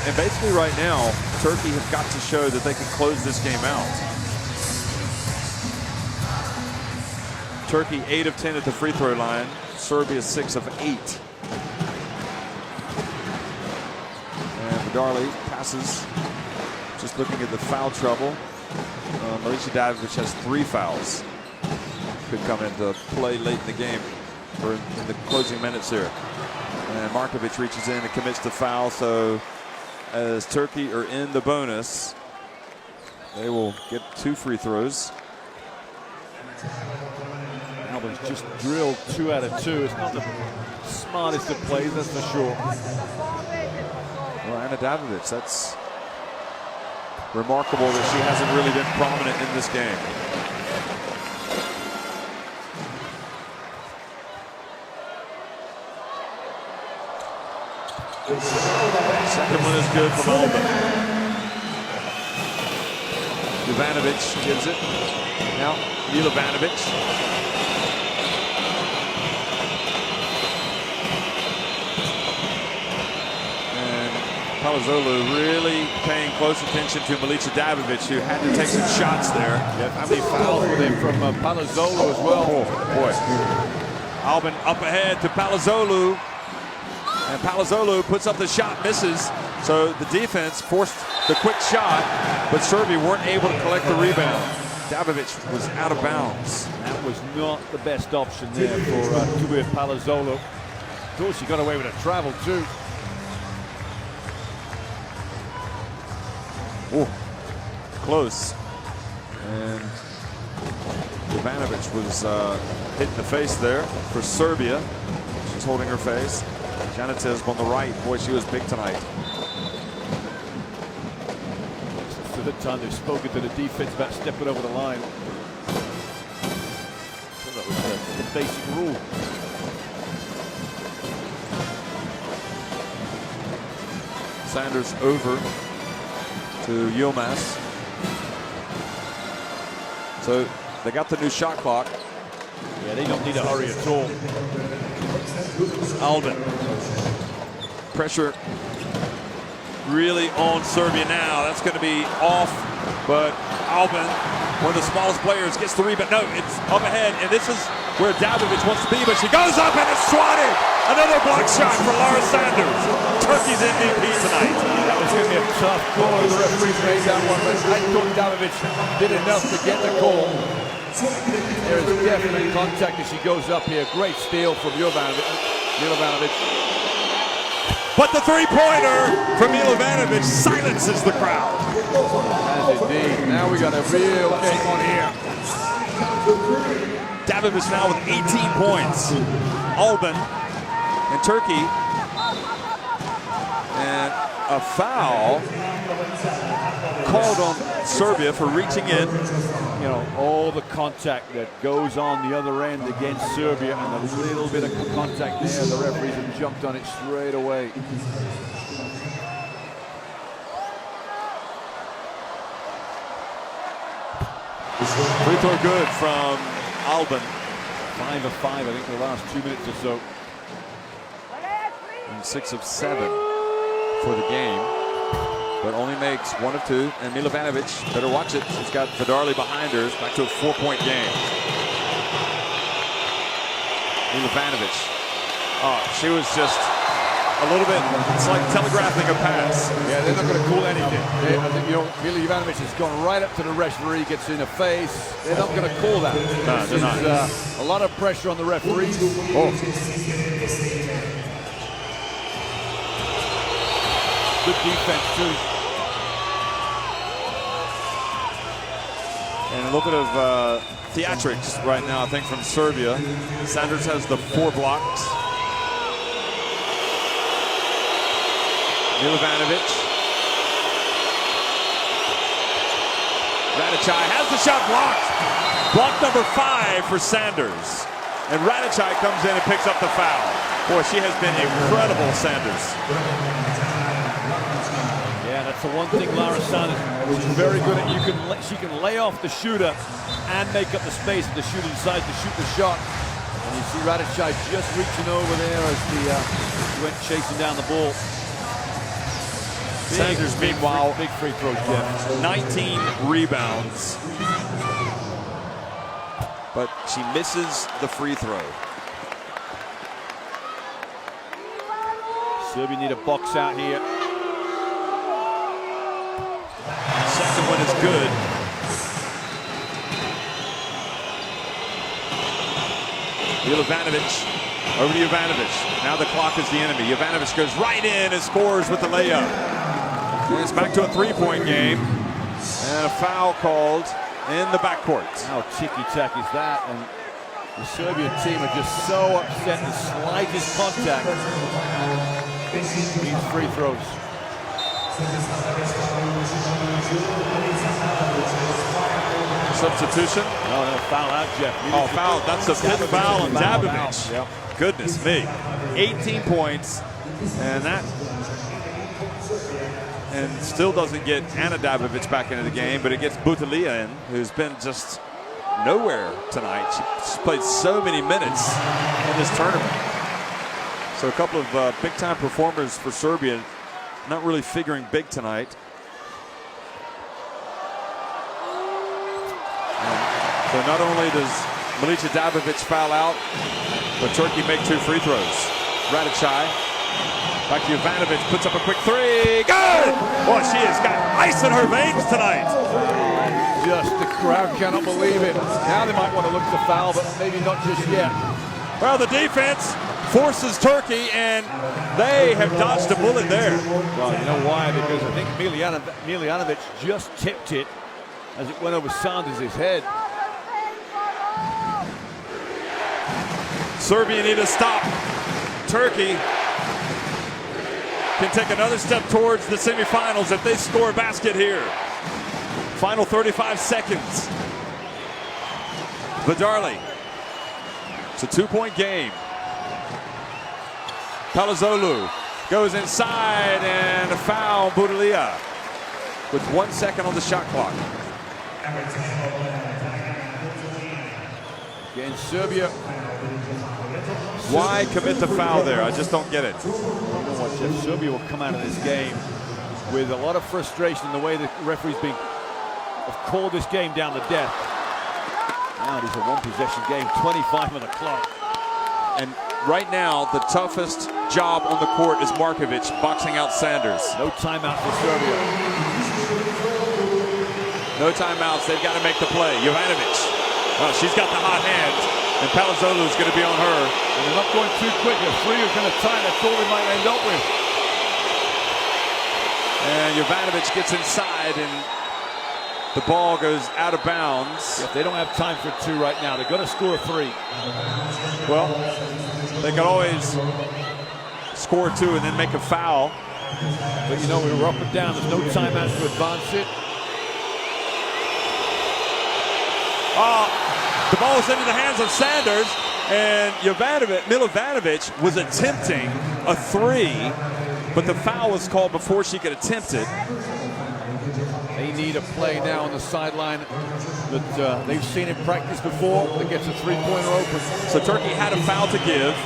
And basically right now, Turkey have got to show that they can close this game out. Turkey 8 of 10 at the free throw line. Serbia 6 of 8. And Vidarli passes. Just looking at the foul trouble. Milica Davidovic has 3 fouls. Could come into play late in the game. or in the closing minutes here. And Markovic reaches in and commits the foul. So as Turkey are in the bonus, they will get 2 free throws. Albin's just drilled 2 out of 2. It's not the smartest of plays, that's for sure. Well, Anna Davidovic, that's remarkable that she hasn't really been prominent in this game. Second one is good from Albin. Jovanovic gives it. Now, Milovanovic. Palazzolo really paying close attention to Milica Davidovic, who had to take some shots there. Yeah, how many fouls with him from Palazzolo as well? Oh, boy. Albin up ahead to Palazzolo. And Palazzolo puts up the shot, misses. So the defense forced the quick shot, but Serbia weren't able to collect the rebound. Davidovic was out of bounds. That was not the best option there for Tubir Palazzolo. Of course, he got away with a travel too. Oh, close. And Jovanovic was hit in the face there for Serbia. She's holding her face. Janitez on the right. Boy, she was big tonight. For the time they've spoken to the defense about stepping over the line. So that was the basic rule. Sanders over to Yilmaz. So they got the new shot clock. Yeah, they don't need to hurry at all. Albin. Pressure really on Serbia now. That's going to be off, but Albin, one of the smallest players, gets the rebound. No, it's up ahead, and this is where Davidovic wants to be, but she goes up and it's swatted. Another block shot for Laura Sanders. Turkey's MVP tonight. That was going to be a tough call. The referee made that one, but I thought Davidovic did enough to get the call. There is definitely contact as she goes up here. Great steal from Milovanovic. But the three-pointer from Milovanovic silences the crowd. As indeed. Now we got a real game on here. Davidovic now with 18 points. Albin and Turkey. And a foul called on Serbia for reaching in. You know, all the contact that goes on the other end against Serbia, and a little bit of contact there. The referees have jumped on it straight away. Free throw good from Albin. 5 of 5, I think, the last 2 minutes or so. And 6 of 7 for the game, but only makes 1 of 2. And Milovanovic, better watch it. She's got Vidarli behind her. It's back to a 4-point game. Milovanovic. Oh, she was just a little bit, it's like telegraphing a pass. Yeah, they're not going to call anything. I think, you know, Milovanovic has gone right up to the referee, gets in the face. They're not going to call that. No, they're not. A lot of pressure on the referees. Oh. Good defense, too. And a little bit of theatrics right now, I think, from Serbia. Sanders has the 4 blocks. Milovanovic. Radicai has the shot blocked. Block number 5 for Sanders. And Radicai comes in and picks up the foul. Boy, she has been incredible, Sanders. Yeah, that's the one thing Laura Sanders is very good at. She can lay off the shooter and make up the space if the shooter decides to shoot the shot. And you see Radicai just reaching over there as he went chasing down the ball. Sanders, meanwhile, big free throws, Jeff. 19 rebounds. But she misses the free throw. Serbia need a box out here. Second one is good. Milovanovic over to Jovanovic. Now the clock is the enemy. Jovanovic goes right in and scores with the layup. And it's back to a three-point game. And a foul called in the backcourt. How ticky-tack is that? And the Serbian team are just so upset. The slightest contact means free throws. Substitution. No, foul out, Jeff. Oh, foul. That's the fifth foul on Dabovic. Yep. Goodness me. 18 points. And still doesn't get Ana Dabovic back into the game, but it gets Butalija in, who's been just nowhere tonight. She's played so many minutes in this tournament. So a couple of big-time performers for Serbia, not really figuring big tonight. So not only does Milica Dabovic foul out, but Turkey make 2 free throws. Radicaj, back to Jovanovic, puts up a quick three. Good! Boy, she has got ice in her veins tonight. Just the crowd cannot believe it. Now they might want to look to foul, but maybe not just yet. Well, the defense forces Turkey, and they have dodged a bullet there. Well, you know why? Because I think Miljanovic just tipped it as it went over Sanders' head. Serbia need to stop. Turkey can take another step towards the semifinals if they score a basket here. Final 35 seconds. Vidarli. It's a 2-point game. Palazzolo goes inside and a foul. Butalija with 1 second on the shot clock. Again, Serbia. Why commit the foul there? I just don't get it. You know what, Jeff? Serbia will come out of this game with a lot of frustration in the way the referees have called this game down to death. Now it is a one-possession game, 25 on the clock. And right now, the toughest job on the court is Markovic boxing out Sanders. No timeout for Serbia. No timeouts. They've got to make the play. Jovanovic. Well, she's got the hot hand, and Palazzolo is going to be on her. And they're not going too quick. If 3 are going to tie, that's all they might end up with. And Jovanovic gets inside, and the ball goes out of bounds. If they don't have time for 2 right now, they've got to score a 3. Well, they could always score 2 and then make a foul. But you know, we were up and down. There's no timeouts to advance it. The ball is into the hands of Sanders, and Milovanovic was attempting a 3, but the foul was called before she could attempt it. They need a play now on the sideline that they've seen in practice before that gets a 3-pointer open. So Turkey had a foul to give,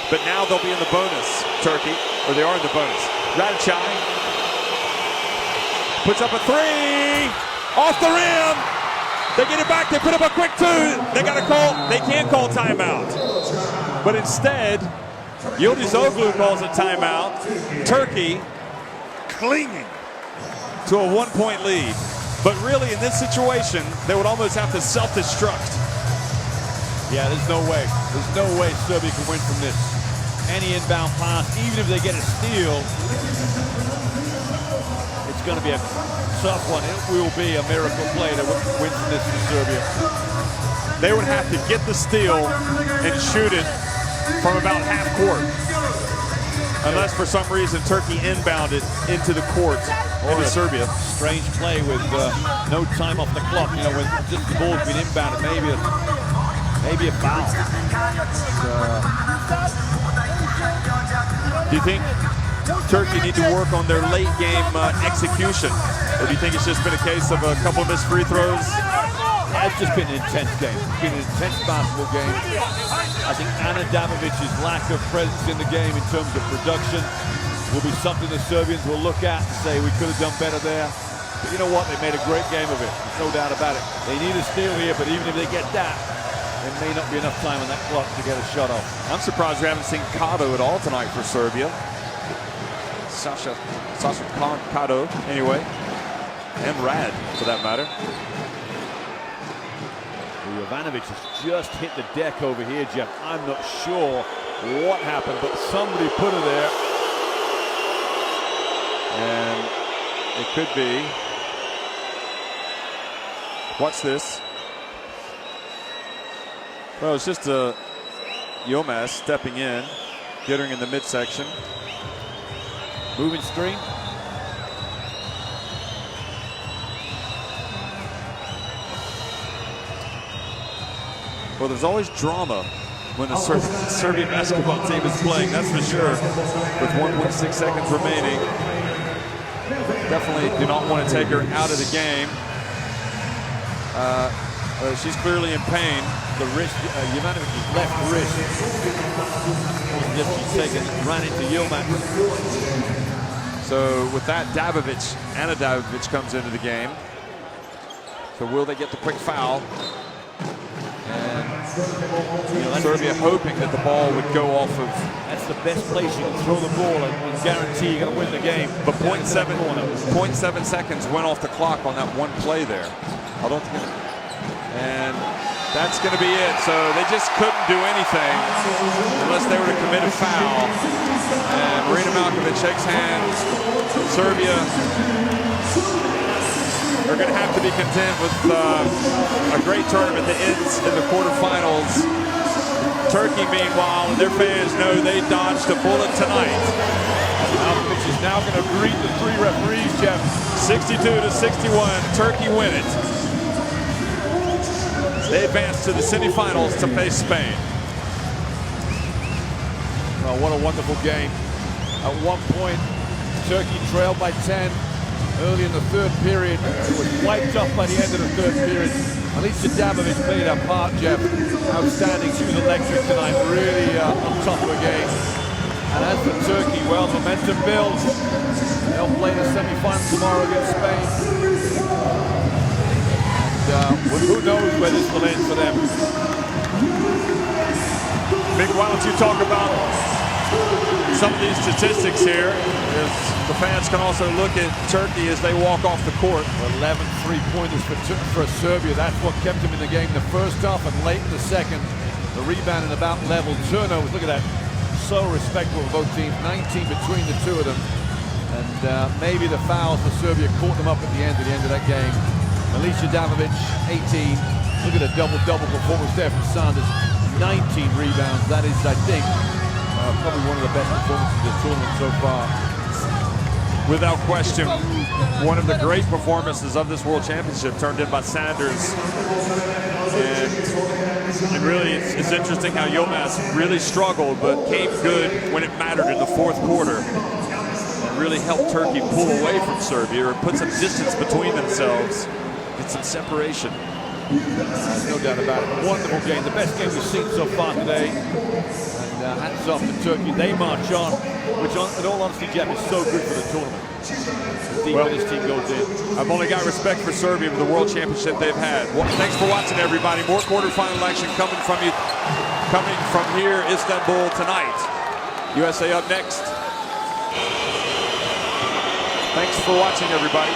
but now they'll be in the bonus, Turkey, or they are in the bonus. Radicaj puts up a 3, off the rim. They get it back, they put up a quick 2. They can't call timeout. But instead, Yıldız Oglu calls a timeout. Turkey clinging to a 1-point lead. But really, in this situation, they would almost have to self-destruct. Yeah, there's no way. There's no way Serbia can win from this. Any inbound pass, even if they get a steal, it's going to be a tough one. It will be a miracle play to win from this for Serbia. They would have to get the steal and shoot it from about half court. Unless for some reason Turkey inbounded into the court into Serbia. Strange play with no time off the clock. You know, when just the ball's been inbounded, maybe a foul. Do you think Turkey need to work on their late game execution? Or do you think it's just been a case of a couple of missed free throws? It's just been an intense game. It's been an intense basketball game. I think Ana Dabovic's lack of presence in the game in terms of production will be something the Serbians will look at and say we could have done better there. But you know what? They made a great game of it. There's no doubt about it. They need a steal here, but even if they get that, there may not be enough time on that clock to get a shot off. I'm surprised we haven't seen Kato at all tonight for Serbia. Sasha Kato, anyway. And Rad, for that matter. Ivanovic has just hit the deck over here, Jeff. I'm not sure what happened, but somebody put her there. And it could be. Watch this. Well, it's just Yilmaz stepping in, getting in the midsection. Moving screen. Well, there's always drama when the Serbian basketball team is playing, that's for sure. With 1.6 seconds remaining. Definitely do not want to take her out of the game. She's clearly in pain. The wrist, Jovanovic's left wrist. She's taken, ran into Yilmaz. So with that, Anna Dabovic comes into the game. So will they get the quick foul? And Serbia hoping that the ball would go off of. That's the best place you can throw the ball and guarantee you're going to win the game. But 0.7 seconds went off the clock on that one play there. I don't think. And that's going to be it. So they just couldn't do anything unless they were to commit a foul. And Marina Malkovic shakes hands. Serbia are going to have to be content with a great tournament that ends in the quarterfinals. Turkey, meanwhile, and their fans know they dodged a bullet tonight. Malkovic is now going to greet the three referees, Jeff. 62-61, Turkey win it. They advance to the semifinals to face Spain. Well, what a wonderful game. At one point, Turkey trailed by 10 early in the third period. It was wiped up by the end of the third period. Alicia Dabovic played her part, Jeff. Outstanding. She was electric tonight. Really on top of the game. And as for Turkey, well, momentum builds. They'll play the semi-final tomorrow against Spain. And who knows where this will end for them. Mick, why don't you talk about some of these statistics here? The fans can also look at Turkey as they walk off the court. 11 3-pointers for Serbia. That's what kept them in the game the first half and late in the second. The rebound and about level. Turnovers, look at that. So respectful of both teams. 19 between the two of them. And maybe the fouls for Serbia caught them up at the end of that game. Alicia Dabovic, 18. Look at a double-double performance there from Sanders. 19 rebounds. That is, I think, probably one of the best performances of the tournament so far. Without question, one of the great performances of this World Championship turned in by Sanders. And really, it's interesting how Yilmaz really struggled, but came good when it mattered in the fourth quarter. And really helped Turkey pull away from Serbia or put some distance between themselves, get some separation. No doubt about it. Wonderful game. The best game we've seen so far today. And hats off to Turkey. They march on, which in all honesty, Jeff, is so good for the tournament. Well, this team goes in. I've only got respect for Serbia for the World Championship they've had. Well, thanks for watching, everybody. More quarterfinal action coming from here, Istanbul tonight. USA up next. Thanks for watching, everybody.